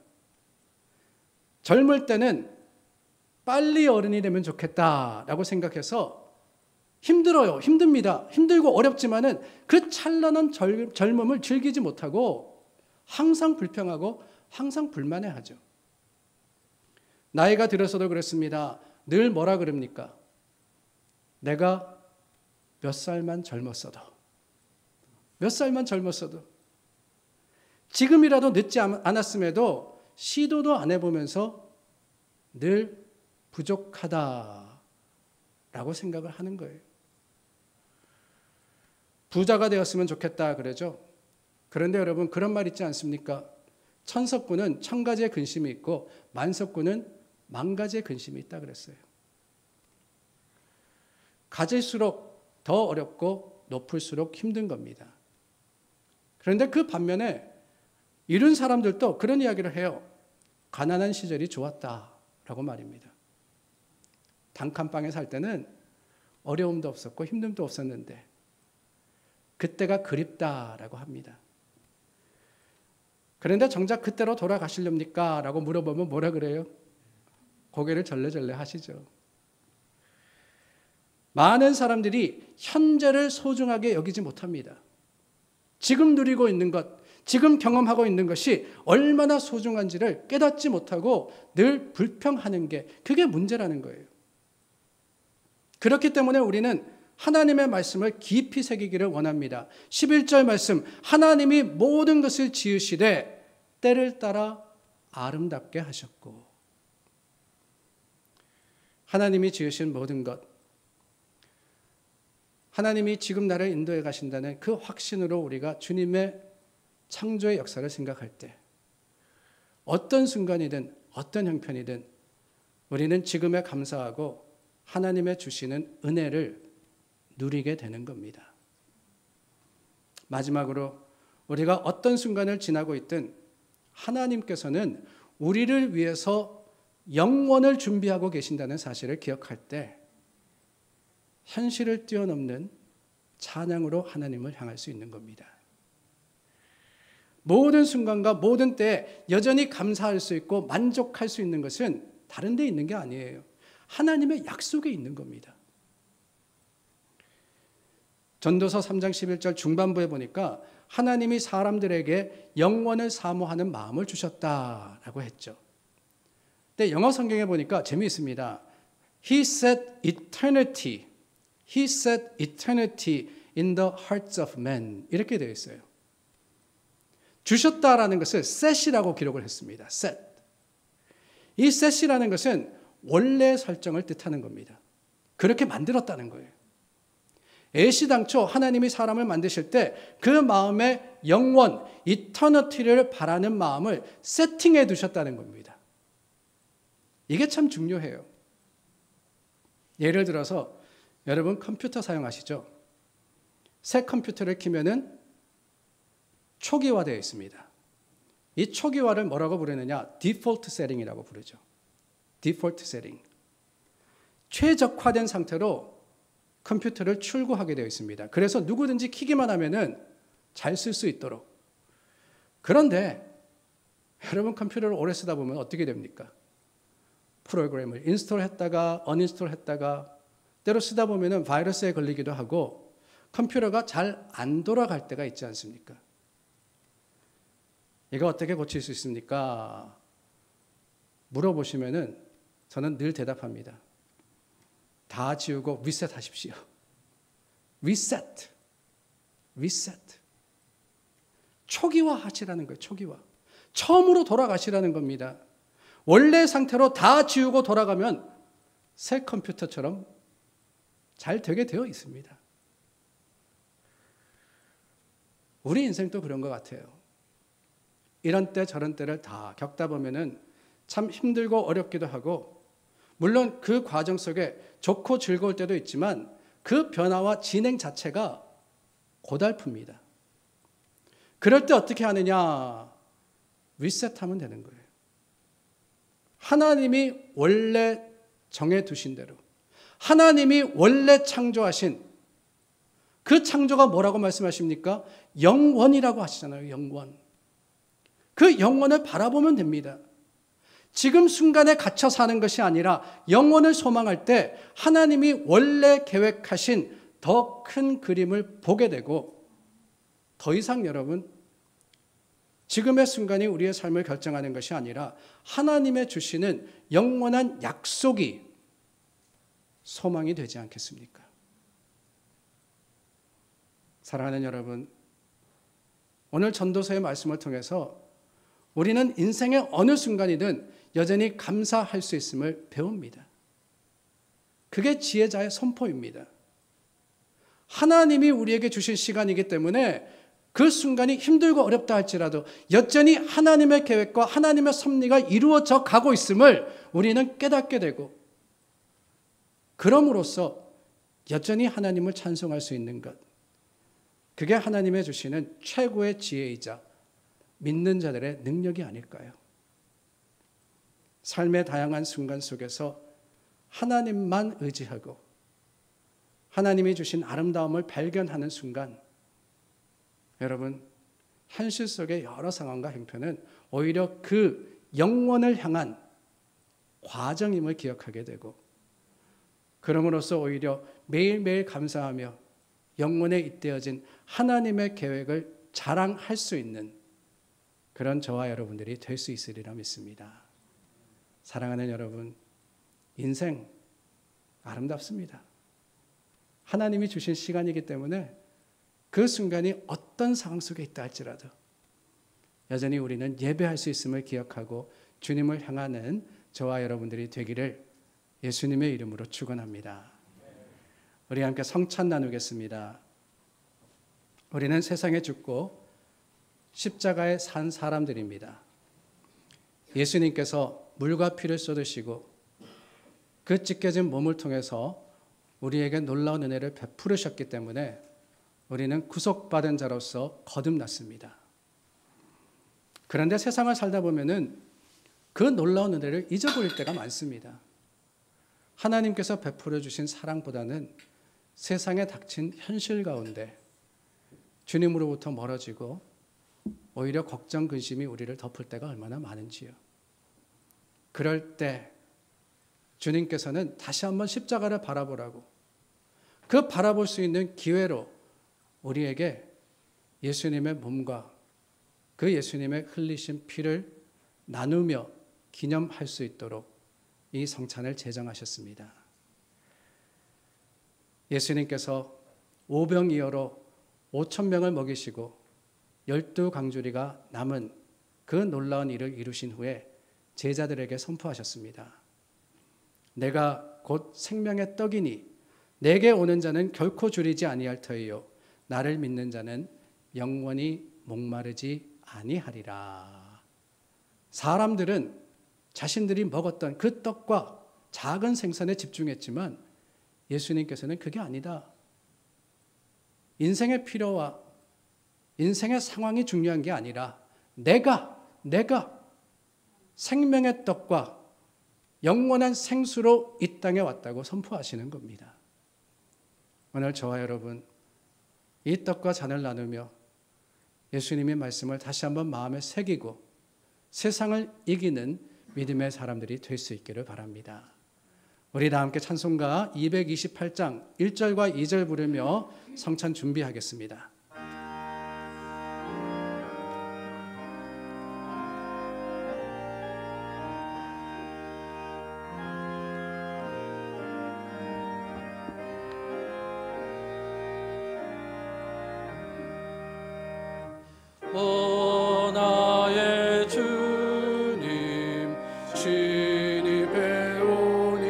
젊을 때는 빨리 어른이 되면 좋겠다라고 생각해서 힘들어요. 힘듭니다. 힘들고 어렵지만은 그 찬란한 젊음을 즐기지 못하고 항상 불평하고 항상 불만해하죠. 나이가 들어서도 그렇습니다. 늘 뭐라 그럽니까? 내가 몇 살만 젊었어도, 몇 살만 젊었어도, 지금이라도 늦지 않았음에도 시도도 안 해보면서 늘 부족하다라고 생각을 하는 거예요. 부자가 되었으면 좋겠다 그러죠. 그런데 여러분, 그런 말 있지 않습니까? 천석군은 1000가지의 근심이 있고 만석군은 10,000가지의 근심이 있다 그랬어요. 가질수록 더 어렵고 높을수록 힘든 겁니다. 그런데 그 반면에 이런 사람들도 그런 이야기를 해요. 가난한 시절이 좋았다라고 말입니다. 단칸방에 살 때는 어려움도 없었고 힘듦도 없었는데 그때가 그립다라고 합니다. 그런데 정작 그때로 돌아가시렵니까? 라고 물어보면 뭐라 그래요? 고개를 절레절레 하시죠. 많은 사람들이 현재를 소중하게 여기지 못합니다. 지금 누리고 있는 것, 지금 경험하고 있는 것이 얼마나 소중한지를 깨닫지 못하고 늘 불평하는 게 그게 문제라는 거예요. 그렇기 때문에 우리는 하나님의 말씀을 깊이 새기기를 원합니다. 11절 말씀, 하나님이 모든 것을 지으시되 때를 따라 아름답게 하셨고, 하나님이 지으신 모든 것, 하나님이 지금 나를 인도해 가신다는 그 확신으로 우리가 주님의 창조의 역사를 생각할 때 어떤 순간이든 어떤 형편이든 우리는 지금에 감사하고 하나님의 주시는 은혜를 누리게 되는 겁니다. 마지막으로 우리가 어떤 순간을 지나고 있든 하나님께서는 우리를 위해서 영원을 준비하고 계신다는 사실을 기억할 때 현실을 뛰어넘는 찬양으로 하나님을 향할 수 있는 겁니다. 모든 순간과 모든 때에 여전히 감사할 수 있고 만족할 수 있는 것은 다른 데 있는 게 아니에요. 하나님의 약속에 있는 겁니다. 전도서 3장 11절 중반부에 보니까 하나님이 사람들에게 영원을 사모하는 마음을 주셨다라고 했죠. 근데 영어 성경에 보니까 재미있습니다. He set eternity in the hearts of men 이렇게 되어 있어요. 주셨다라는 것을 set이라고 기록을 했습니다. set. 이 set이라는 것은 원래 설정을 뜻하는 겁니다. 그렇게 만들었다는 거예요. 애시당초 하나님이 사람을 만드실 때 그 마음에 영원, 이터너티를 바라는 마음을 세팅해 두셨다는 겁니다. 이게 참 중요해요. 예를 들어서 여러분 컴퓨터 사용하시죠? 새 컴퓨터를 키면은 초기화되어 있습니다. 이 초기화를 뭐라고 부르느냐? 디폴트 세팅이라고 부르죠. 디폴트 세팅. 최적화된 상태로 컴퓨터를 출고하게 되어 있습니다. 그래서 누구든지 키기만 하면은 잘 쓸 수 있도록 그런데 여러분 컴퓨터를 오래 쓰다 보면 어떻게 됩니까? 프로그램을 인스톨했다가 언인스톨했다가 때로 쓰다 보면 바이러스에 걸리기도 하고 컴퓨터가 잘 안 돌아갈 때가 있지 않습니까? 이거 어떻게 고칠 수 있습니까? 물어보시면은 저는 늘 대답합니다. 다 지우고 리셋하십시오. 리셋. 초기화 하시라는 거예요. 초기화. 처음으로 돌아가시라는 겁니다. 원래 상태로 다 지우고 돌아가면 새 컴퓨터처럼 잘 되게 되어 있습니다. 우리 인생도 그런 것 같아요. 이런 때 저런 때를 다 겪다 보면은 참 힘들고 어렵기도 하고, 물론 그 과정 속에 좋고 즐거울 때도 있지만 그 변화와 진행 자체가 고달픕니다. 그럴 때 어떻게 하느냐? 리셋하면 되는 거예요. 하나님이 원래 정해두신 대로, 하나님이 원래 창조하신 그 창조가 뭐라고 말씀하십니까? 영원이라고 하시잖아요. 영원. 그 영원을 바라보면 됩니다. 지금 순간에 갇혀 사는 것이 아니라 영원을 소망할 때 하나님이 원래 계획하신 더 큰 그림을 보게 되고, 더 이상 여러분 지금의 순간이 우리의 삶을 결정하는 것이 아니라 하나님의 주시는 영원한 약속이 소망이 되지 않겠습니까? 사랑하는 여러분, 오늘 전도서의 말씀을 통해서 우리는 인생의 어느 순간이든 여전히 감사할 수 있음을 배웁니다. 그게 지혜자의 선포입니다. 하나님이 우리에게 주신 시간이기 때문에 그 순간이 힘들고 어렵다 할지라도 여전히 하나님의 계획과 하나님의 섭리가 이루어져 가고 있음을 우리는 깨닫게 되고, 그럼으로써 여전히 하나님을 찬송할 수 있는 것, 그게 하나님의 주시는 최고의 지혜이자 믿는 자들의 능력이 아닐까요? 삶의 다양한 순간 속에서 하나님만 의지하고 하나님이 주신 아름다움을 발견하는 순간, 여러분 현실 속의 여러 상황과 형편은 오히려 그 영원을 향한 과정임을 기억하게 되고, 그럼으로써 오히려 매일매일 감사하며 영원에 잇대어진 하나님의 계획을 자랑할 수 있는 그런 저와 여러분들이 될 수 있으리라 믿습니다. 사랑하는 여러분, 인생 아름답습니다. 하나님이 주신 시간이기 때문에 그 순간이 어떤 상황 속에 있다 할지라도 여전히 우리는 예배할 수 있음을 기억하고 주님을 향하는 저와 여러분들이 되기를 예수님의 이름으로 축원합니다. 우리 함께 성찬 나누겠습니다. 우리는 세상에 죽고 십자가에 산 사람들입니다. 예수님께서 물과 피를 쏟으시고 그 찢겨진 몸을 통해서 우리에게 놀라운 은혜를 베푸르셨기 때문에 우리는 구속받은 자로서 거듭났습니다. 그런데 세상을 살다 보면은 그 놀라운 은혜를 잊어버릴 때가 많습니다. 하나님께서 베풀어 주신 사랑보다는 세상에 닥친 현실 가운데 주님으로부터 멀어지고 오히려 걱정, 근심이 우리를 덮을 때가 얼마나 많은지요. 그럴 때 주님께서는 다시 한번 십자가를 바라보라고, 그 바라볼 수 있는 기회로 우리에게 예수님의 몸과 그 예수님의 흘리신 피를 나누며 기념할 수 있도록 이 성찬을 제정하셨습니다. 예수님께서 오병이어로 5,000명을 먹이시고 12강주리가 남은 그 놀라운 일을 이루신 후에 제자들에게 선포하셨습니다. 내가 곧 생명의 떡이니 내게 오는 자는 결코 줄이지 아니할 터이요 나를 믿는 자는 영원히 목마르지 아니하리라. 사람들은 자신들이 먹었던 그 떡과 작은 생선에 집중했지만 예수님께서는 그게 아니다. 인생의 필요와 인생의 상황이 중요한 게 아니라 내가 생명의 떡과 영원한 생수로 이 땅에 왔다고 선포하시는 겁니다. 오늘 저와 여러분 이 떡과 잔을 나누며 예수님의 말씀을 다시 한번 마음에 새기고 세상을 이기는 믿음의 사람들이 될 수 있기를 바랍니다. 우리 다 함께 찬송가 228장 1절과 2절 부르며 성찬 준비하겠습니다. 오 나의 주님 친히 배우니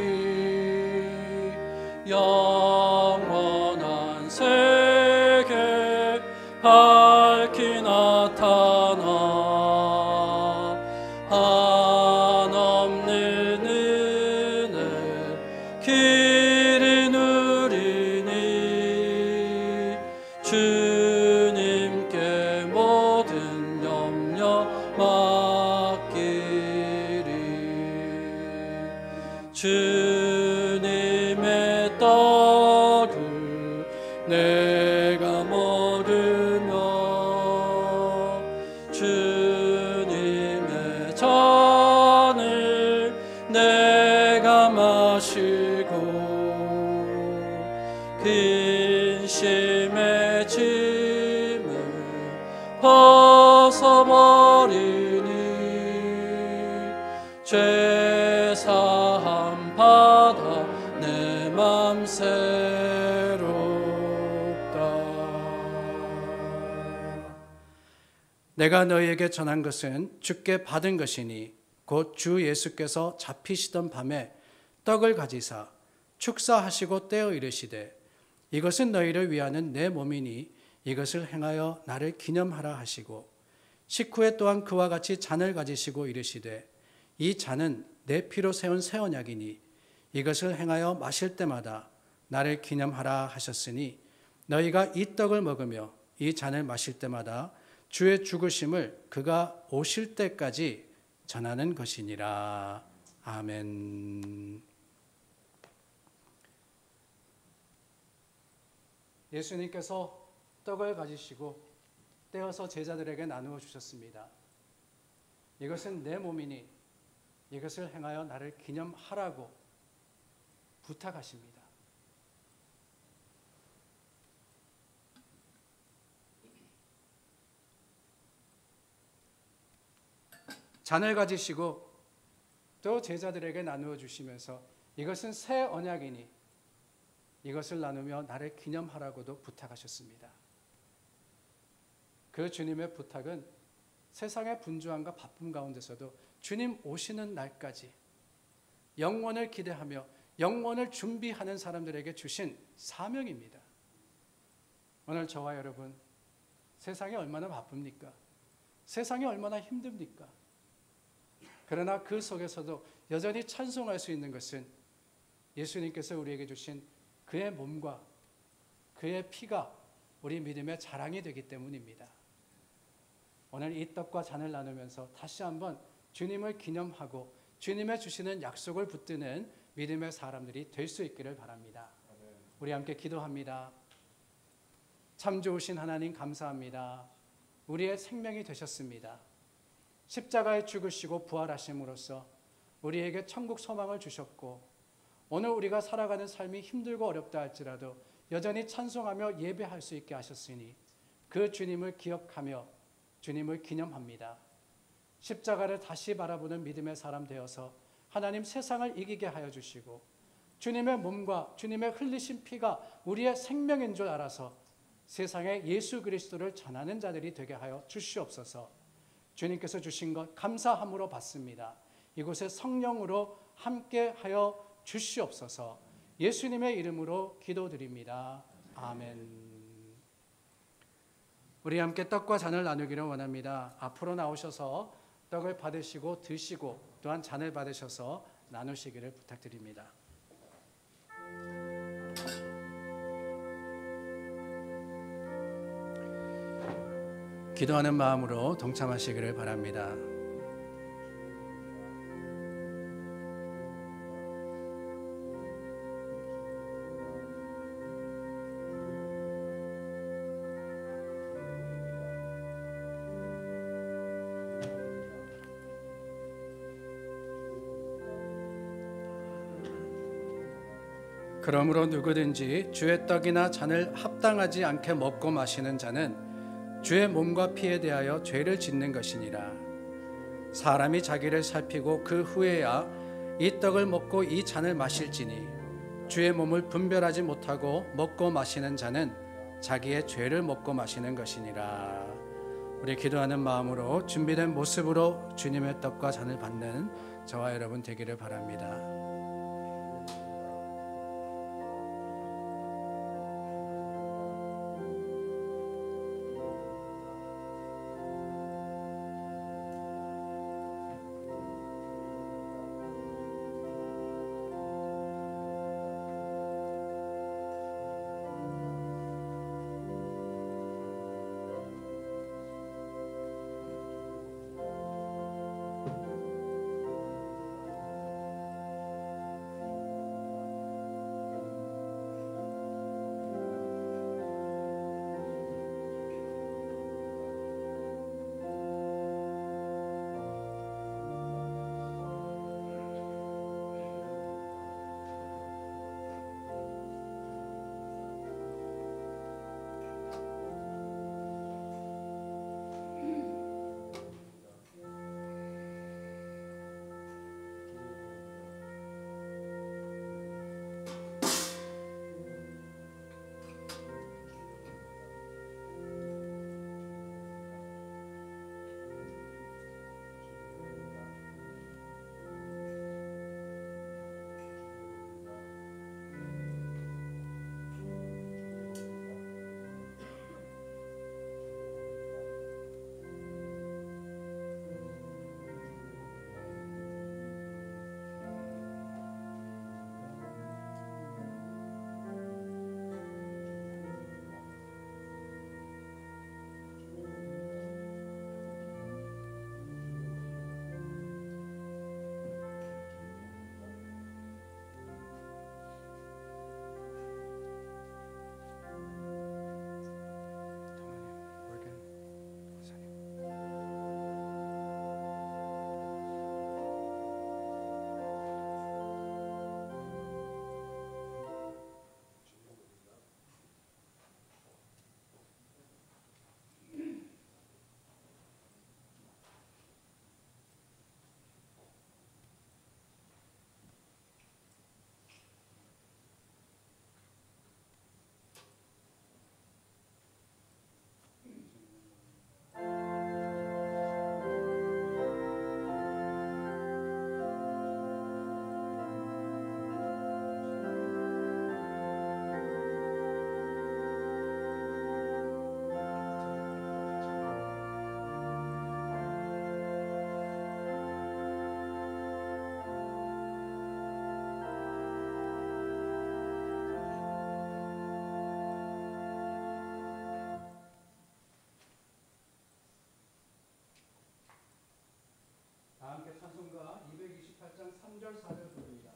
영원한 세계 밝히 나타나 한없는 은혜 길이 누리니 주님께 모든 염려 맡기리. 주님의 떡을 내가 먹으며 주님의 잔을 내가 마시고 근심의 짐을 벗어버리니 죄사함 받아 내 맘 새롭다. 내가 너희에게 전한 것은 주께 받은 것이니 곧 주 예수께서 잡히시던 밤에 떡을 가지사 축사하시고 떼어 이르시되 이것은 너희를 위하는 내 몸이니 이것을 행하여 나를 기념하라 하시고 식후에 또한 그와 같이 잔을 가지시고 이르시되 이 잔은 내 피로 세운 새 언약이니 이것을 행하여 마실 때마다 나를 기념하라 하셨으니 너희가 이 떡을 먹으며 이 잔을 마실 때마다 주의 죽으심을 그가 오실 때까지 전하는 것이니라. 아멘. 예수님께서 떡을 가지시고 떼어서 제자들에게 나누어 주셨습니다. 이것은 내 몸이니 이것을 행하여 나를 기념하라고 부탁하십니다. 잔을 가지시고 또 제자들에게 나누어 주시면서 이것은 새 언약이니 이것을 나누며 나를 기념하라고도 부탁하셨습니다. 그 주님의 부탁은 세상의 분주함과 바쁨 가운데서도 주님 오시는 날까지 영원을 기대하며 영원을 준비하는 사람들에게 주신 사명입니다. 오늘 저와 여러분, 세상이 얼마나 바쁩니까? 세상이 얼마나 힘듭니까? 그러나 그 속에서도 여전히 찬송할 수 있는 것은 예수님께서 우리에게 주신 그의 몸과 그의 피가 우리 믿음의 자랑이 되기 때문입니다. 오늘 이 떡과 잔을 나누면서 다시 한번 주님을 기념하고 주님의 주시는 약속을 붙드는 믿음의 사람들이 될 수 있기를 바랍니다. 우리 함께 기도합니다. 참 좋으신 하나님 감사합니다. 우리의 생명이 되셨습니다. 십자가에 죽으시고 부활하심으로써 우리에게 천국 소망을 주셨고 오늘 우리가 살아가는 삶이 힘들고 어렵다 할지라도 여전히 찬송하며 예배할 수 있게 하셨으니 그 주님을 기억하며 주님을 기념합니다. 십자가를 다시 바라보는 믿음의 사람 되어서 하나님 세상을 이기게 하여 주시고 주님의 몸과 주님의 흘리신 피가 우리의 생명인 줄 알아서 세상에 예수 그리스도를 전하는 자들이 되게 하여 주시옵소서. 주님께서 주신 것 감사함으로 받습니다. 이곳에 성령으로 함께 하여 주시옵소서. 예수님의 이름으로 기도드립니다. 아멘. 우리 함께 떡과 잔을 나누기를 원합니다. 앞으로 나오셔서 떡을 받으시고 드시고 또한 잔을 받으셔서 나누시기를 부탁드립니다. 기도하는 마음으로 동참하시기를 바랍니다. 그러므로 누구든지 주의 떡이나 잔을 합당하지 않게 먹고 마시는 자는 주의 몸과 피에 대하여 죄를 짓는 것이니라. 사람이 자기를 살피고 그 후에야 이 떡을 먹고 이 잔을 마실지니 주의 몸을 분별하지 못하고 먹고 마시는 자는 자기의 죄를 먹고 마시는 것이니라. 우리 기도하는 마음으로 준비된 모습으로 주님의 떡과 잔을 받는 저와 여러분 되기를 바랍니다. 함께 찬송가 228장 3절 4절 부릅니다.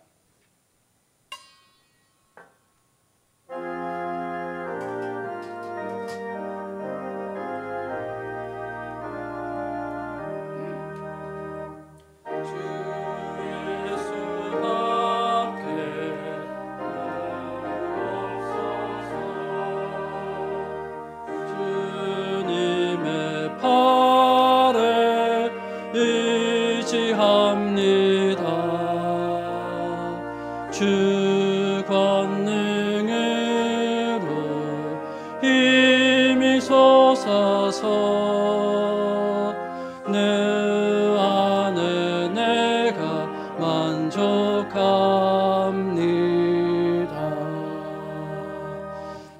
주 권능으로 힘이 솟아서 내 안에 내가 만족합니다.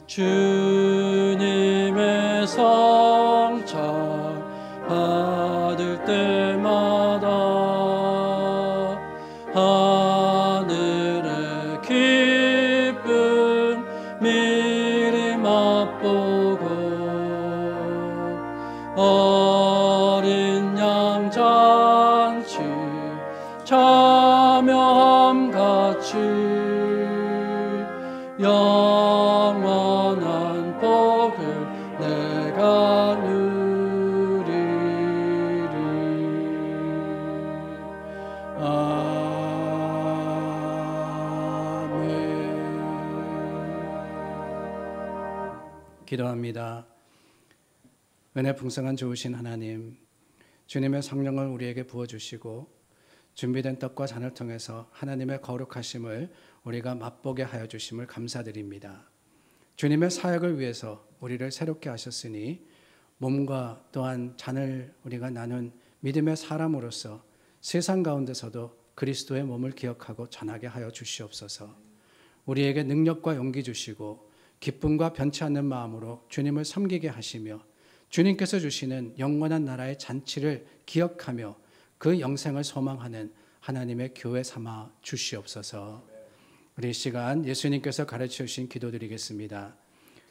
주님의 성찬 받을 때마다 하늘의 기쁨 미리 맛보고 어린 양 잔치 참여함같이 영원한 복을 내가 누리리. 아멘. 기도합니다. 은혜 풍성한 좋으신 하나님, 주님의 성령을 우리에게 부어주시고 준비된 떡과 잔을 통해서 하나님의 거룩하심을 우리가 맛보게 하여 주심을 감사드립니다. 주님의 사역을 위해서 우리를 새롭게 하셨으니 몸과 또한 잔을 우리가 나눈 믿음의 사람으로서 세상 가운데서도 그리스도의 몸을 기억하고 전하게 하여 주시옵소서. 우리에게 능력과 용기 주시고 기쁨과 변치 않는 마음으로 주님을 섬기게 하시며 주님께서 주시는 영원한 나라의 잔치를 기억하며 그 영생을 소망하는 하나님의 교회 삼아 주시옵소서. 우리 이 시간 예수님께서 가르쳐 주신 기도드리겠습니다.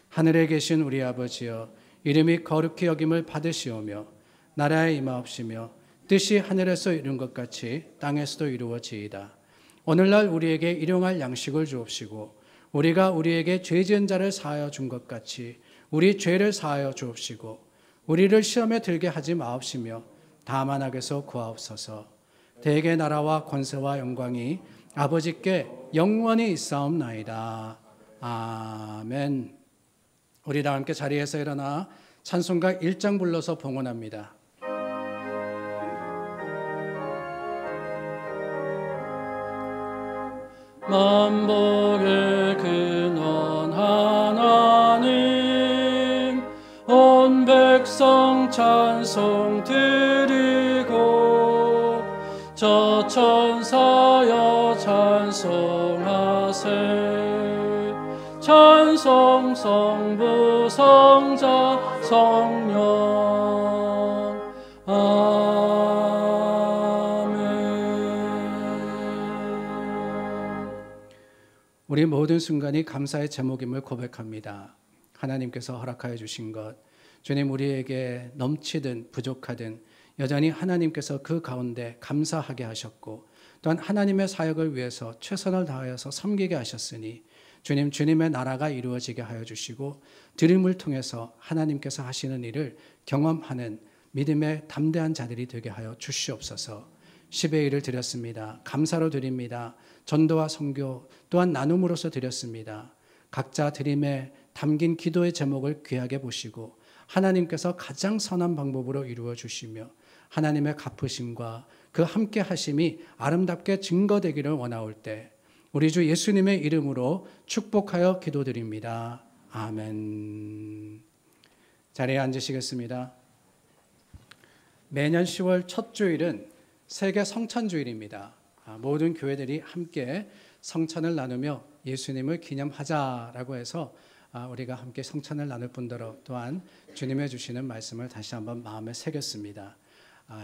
하늘에 계신 우리 아버지여, 이름이 거룩히 여김을 받으시오며 나라에 임하옵시며 뜻이 하늘에서 이룬 것 같이 땅에서도 이루어지이다. 오늘날 우리에게 일용할 양식을 주옵시고 우리가 우리에게 죄 지은 자를 사하여 준 것 같이 우리 죄를 사하여 주옵시고 우리를 시험에 들게 하지 마옵시며 다만 악에서 구하옵소서. 대개 나라와 권세와 영광이 아버지께 영원히 있사옵나이다. 아멘. 우리 다 함께 자리에서 일어나 찬송가 1장 불러서 봉헌합니다. 만복의 근원 하나님, 온 백성 찬송 드리고 저 천사여 찬송하세. 찬송 성부 성자 성령 아멘. 우리 모든 순간이 감사의 제목임을 고백합니다. 하나님께서 허락하여 주신 것, 주님 우리에게 넘치든 부족하든 여전히 하나님께서 그 가운데 감사하게 하셨고 또한 하나님의 사역을 위해서 최선을 다하여서 섬기게 하셨으니 주님, 주님의 나라가 이루어지게 하여 주시고 드림을 통해서 하나님께서 하시는 일을 경험하는 믿음의 담대한 자들이 되게 하여 주시옵소서. 10의 1을 드렸습니다. 감사로 드립니다. 전도와 선교 또한 나눔으로서 드렸습니다. 각자 드림에 담긴 기도의 제목을 귀하게 보시고 하나님께서 가장 선한 방법으로 이루어 주시며 하나님의 갚으심과 그 함께 하심이 아름답게 증거되기를 원하올 때 우리 주 예수님의 이름으로 축복하여 기도드립니다. 아멘. 자리에 앉으시겠습니다. 매년 10월 첫 주일은 세계 성찬주일입니다. 모든 교회들이 함께 성찬을 나누며 예수님을 기념하자라고 해서 우리가 함께 성찬을 나눌 뿐더러 또한 주님의 주시는 말씀을 다시 한번 마음에 새겼습니다.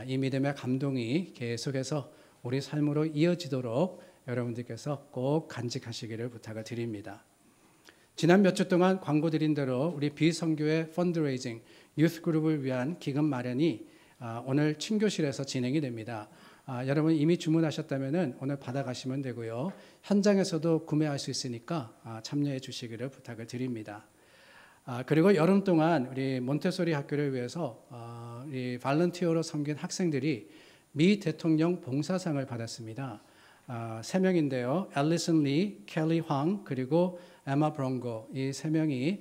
이 믿음의 감동이 계속해서 우리 삶으로 이어지도록 여러분들께서 꼭 간직하시기를 부탁을 드립니다. 지난 몇 주 동안 광고 드린 대로 우리 비선교회 펀드레이징 유스 그룹을 위한 기금 마련이 오늘 친교실에서 진행이 됩니다. 여러분 이미 주문하셨다면 오늘 받아가시면 되고요. 현장에서도 구매할 수 있으니까 참여해 주시기를 부탁을 드립니다. 그리고 여름 동안 우리 몬테소리 학교를 위해서 이 발런티어로 섬긴 학생들이 미 대통령 봉사상을 받았습니다. 3명인데요. 앨리슨 리, 켈리 황, 그리고 에마 브롱고 이 3명이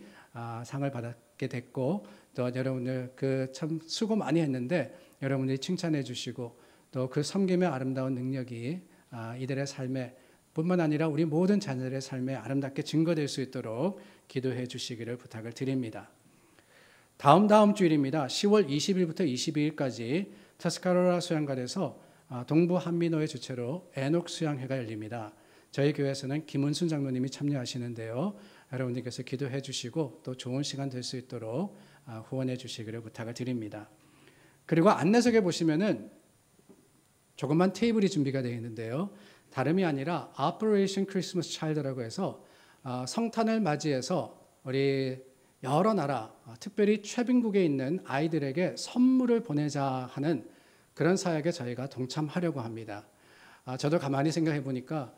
상을 받게 됐고 또 여러분들 그 참 수고 많이 했는데 여러분들이 칭찬해 주시고 또 그 섬김의 아름다운 능력이 이들의 삶에 뿐만 아니라 우리 모든 자녀들의 삶에 아름답게 증거될 수 있도록 기도해 주시기를 부탁을 드립니다. 다음 주일입니다. 10월 20일부터 22일까지 터스카로라 수양관에서 동부 한민호의 주최로 에녹 수양회가 열립니다. 저희 교회에서는 김은순 장로님이 참여하시는데요. 여러분들께서 기도해 주시고 또 좋은 시간 될 수 있도록 후원해 주시기를 부탁을 드립니다. 그리고 안내석에 보시면은 조그만 테이블이 준비가 되어 있는데요. 다름이 아니라 Operation Christmas Child라고 해서 성탄을 맞이해서 우리 여러 나라, 특별히 최빈국에 있는 아이들에게 선물을 보내자 하는 그런 사역에 저희가 동참하려고 합니다. 저도 가만히 생각해 보니까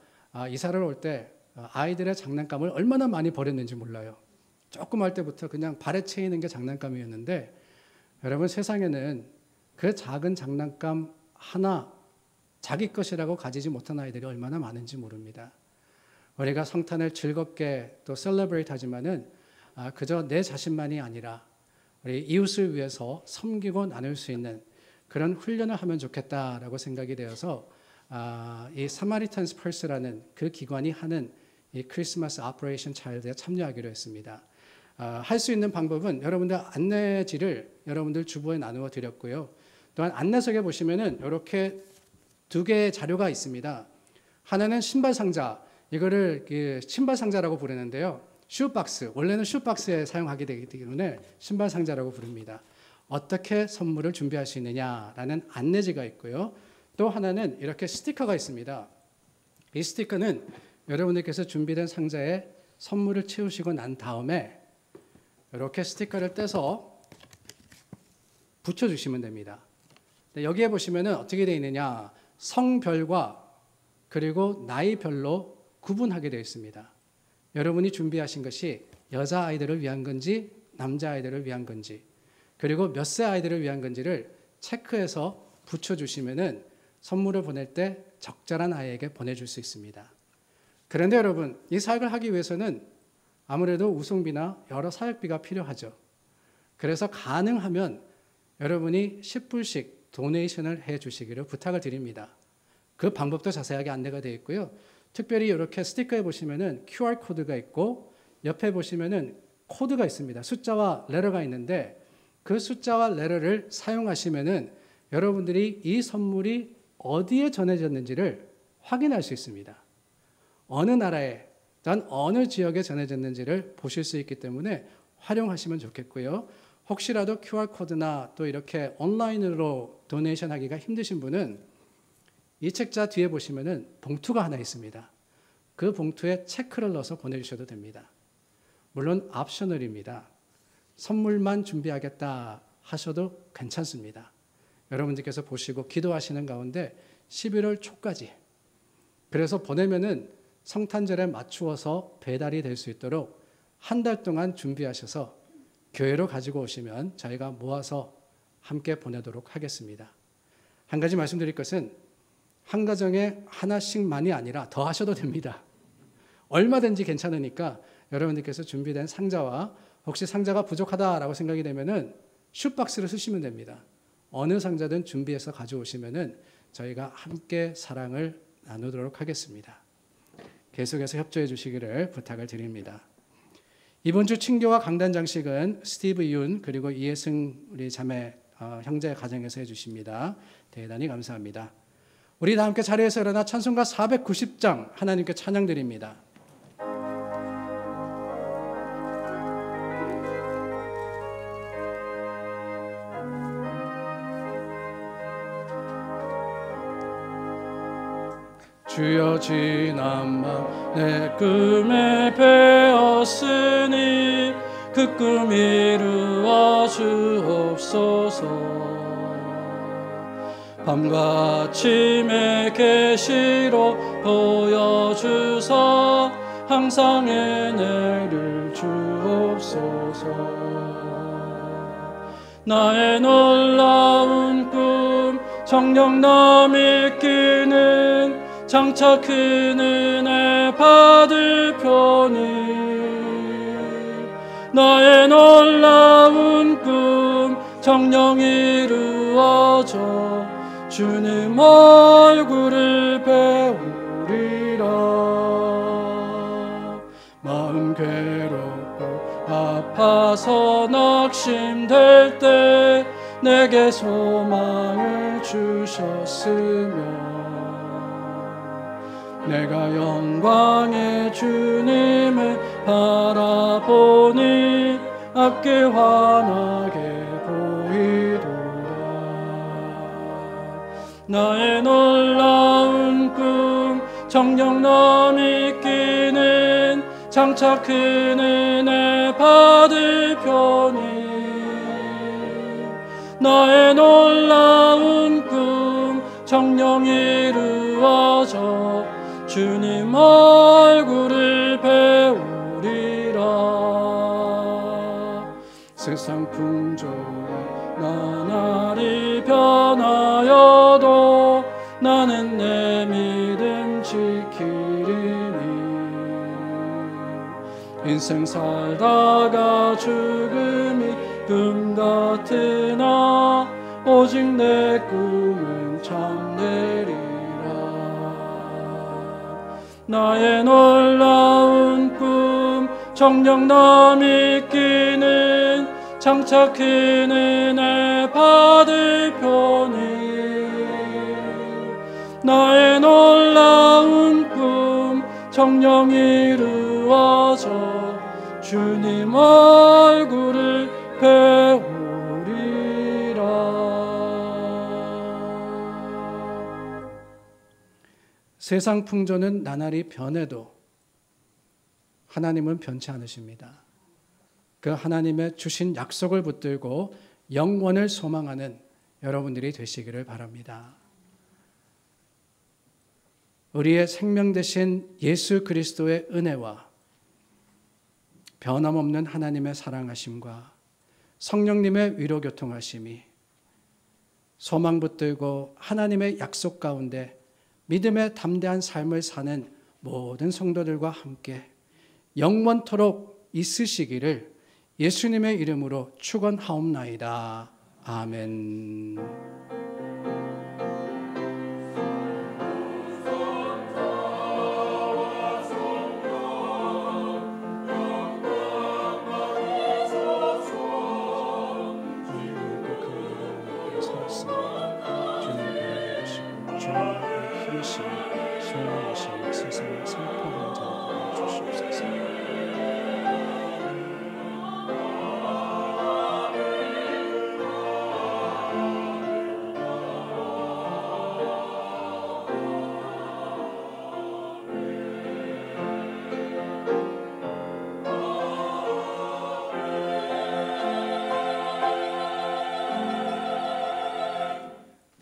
이사를 올 때 아이들의 장난감을 얼마나 많이 버렸는지 몰라요. 조금 할 때부터 그냥 발에 채이는 게 장난감이었는데 여러분 세상에는 그 작은 장난감 하나 자기 것이라고 가지지 못한 아이들이 얼마나 많은지 모릅니다. 우리가 성탄을 즐겁게 또 셀러브레이트 하지만은 그저 내 자신만이 아니라 우리 이웃을 위해서 섬기고 나눌 수 있는 그런 훈련을 하면 좋겠다라고 생각이 되어서 이 사마리탄스 펄스라는 그 기관이 하는 이 크리스마스 오퍼레이션 차일드에 참여하기로 했습니다. 할 수 있는 방법은 여러분들 안내지를 여러분들 주보에 나누어 드렸고요. 또한 안내석에 보시면은 이렇게 두 개의 자료가 있습니다. 하나는 신발 상자, 이거를 신발 상자라고 부르는데요. 슈박스, 원래는 슈박스에 사용하게 되기 때문에 신발 상자라고 부릅니다. 어떻게 선물을 준비할 수 있느냐라는 안내지가 있고요. 또 하나는 이렇게 스티커가 있습니다. 이 스티커는 여러분들께서 준비된 상자에 선물을 채우시고 난 다음에 이렇게 스티커를 떼서 붙여주시면 됩니다. 여기에 보시면은 어떻게 되어 있느냐, 성별과 그리고 나이별로 구분하게 되어 있습니다. 여러분이 준비하신 것이 여자아이들을 위한 건지 남자아이들을 위한 건지 그리고 몇 세 아이들을 위한 건지를 체크해서 붙여주시면은 선물을 보낼 때 적절한 아이에게 보내줄 수 있습니다. 그런데 여러분, 이 사역을 하기 위해서는 아무래도 우송비나 여러 사역비가 필요하죠. 그래서 가능하면 여러분이 10불씩 도네이션을 해주시기를 부탁을 드립니다. 그 방법도 자세하게 안내가 되어 있고요. 특별히 이렇게 스티커에 보시면은 QR 코드가 있고 옆에 보시면은 코드가 있습니다. 숫자와 레터가 있는데 그 숫자와 레터를 사용하시면은 여러분들이 이 선물이 어디에 전해졌는지를 확인할 수 있습니다. 어느 나라에, 단 어느 지역에 전해졌는지를 보실 수 있기 때문에 활용하시면 좋겠고요. 혹시라도 QR코드나 또 이렇게 온라인으로 도네이션 하기가 힘드신 분은 이 책자 뒤에 보시면은 봉투가 하나 있습니다. 그 봉투에 체크를 넣어서 보내주셔도 됩니다. 물론 옵셔널입니다. 선물만 준비하겠다 하셔도 괜찮습니다. 여러분들께서 보시고 기도하시는 가운데 11월 초까지, 그래서 보내면은 성탄절에 맞추어서 배달이 될 수 있도록 한 달 동안 준비하셔서 교회로 가지고 오시면 저희가 모아서 함께 보내도록 하겠습니다. 한 가지 말씀드릴 것은 한 가정에 하나씩만이 아니라 더 하셔도 됩니다. 얼마든지 괜찮으니까 여러분들께서 준비된 상자와 혹시 상자가 부족하다라고 생각이 되면은 슈박스를 쓰시면 됩니다. 어느 상자든 준비해서 가져오시면은 저희가 함께 사랑을 나누도록 하겠습니다. 계속해서 협조해 주시기를 부탁을 드립니다. 이번 주 친교와 강단 장식은 스티브 윤 그리고 이혜승 우리 자매 형제 가정에서 해주십니다. 대단히 감사합니다. 우리 다 함께 자리에서 일어나 찬송가 490장 하나님께 찬양 드립니다. 주여 지난 밤 내 꿈에 배었으니 그 꿈 이루어 주옵소서. 밤과 아침의 계시로 보여주사 항상 은혜를 주옵소서. 나의 놀라운 꿈 정녕 남이 끼는 장차 큰 은혜 받을 편이 나의 놀라운 꿈 정녕 이루어져 주님 얼굴을 배우리라. 마음 괴롭고 아파서 낙심될 때 내게 소망을 주셨으며 내가 영광의 주님을 바라보니 앞길 환하게 보이도다. 나의 놀라운 꿈 정녕 남이 끼는 장차 큰 은혜 받을 편이 나의 놀라운 꿈 정녕 이루어져 주님 얼굴을 배우리라. 세상 풍조가 나날이 변하여도 나는 내 믿음 지키리니 인생 살다가 죽음이 꿈 같으나 오직 내 꿈은 참되리라. 나의 놀라운 꿈 정녕 나 믿기는 장차 큰 은혜 받을 편이. 나의 놀라운 꿈 정녕 이루어져 주님 얼굴을 배우리라. 세상 풍조는 나날이 변해도 하나님은 변치 않으십니다. 그 하나님의 주신 약속을 붙들고 영원을 소망하는 여러분들이 되시기를 바랍니다. 우리의 생명 되신 예수 그리스도의 은혜와 변함없는 하나님의 사랑하심과 성령님의 위로 교통하심이 소망 붙들고 하나님의 약속 가운데 믿음의 담대한 삶을 사는 모든 성도들과 함께 영원토록 있으시기를 예수님의 이름으로 축원하옵나이다. 아멘. 세상을 선포하는 자를 주시옵소서.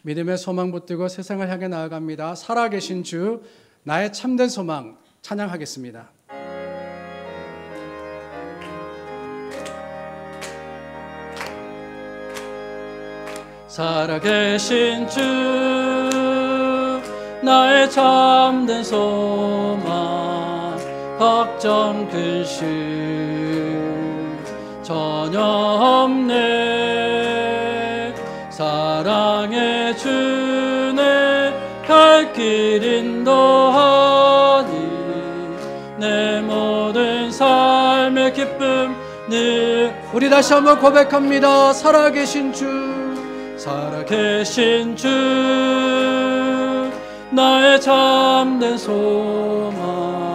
믿음의 소망 붙들고 세상을 향해 나아갑니다. 살아계신 주, 나의 참된 소망 찬양하겠습니다. 살아계신 주, 나의 참된 소망, 걱정 근심 전혀 없네. 사랑의 주네 갈 길 인도하니 내 모든 삶의 기쁨 늘. 우리 다시 한번 고백합니다. 살아계신 주, 살아계신 주, 나의 참된 소망,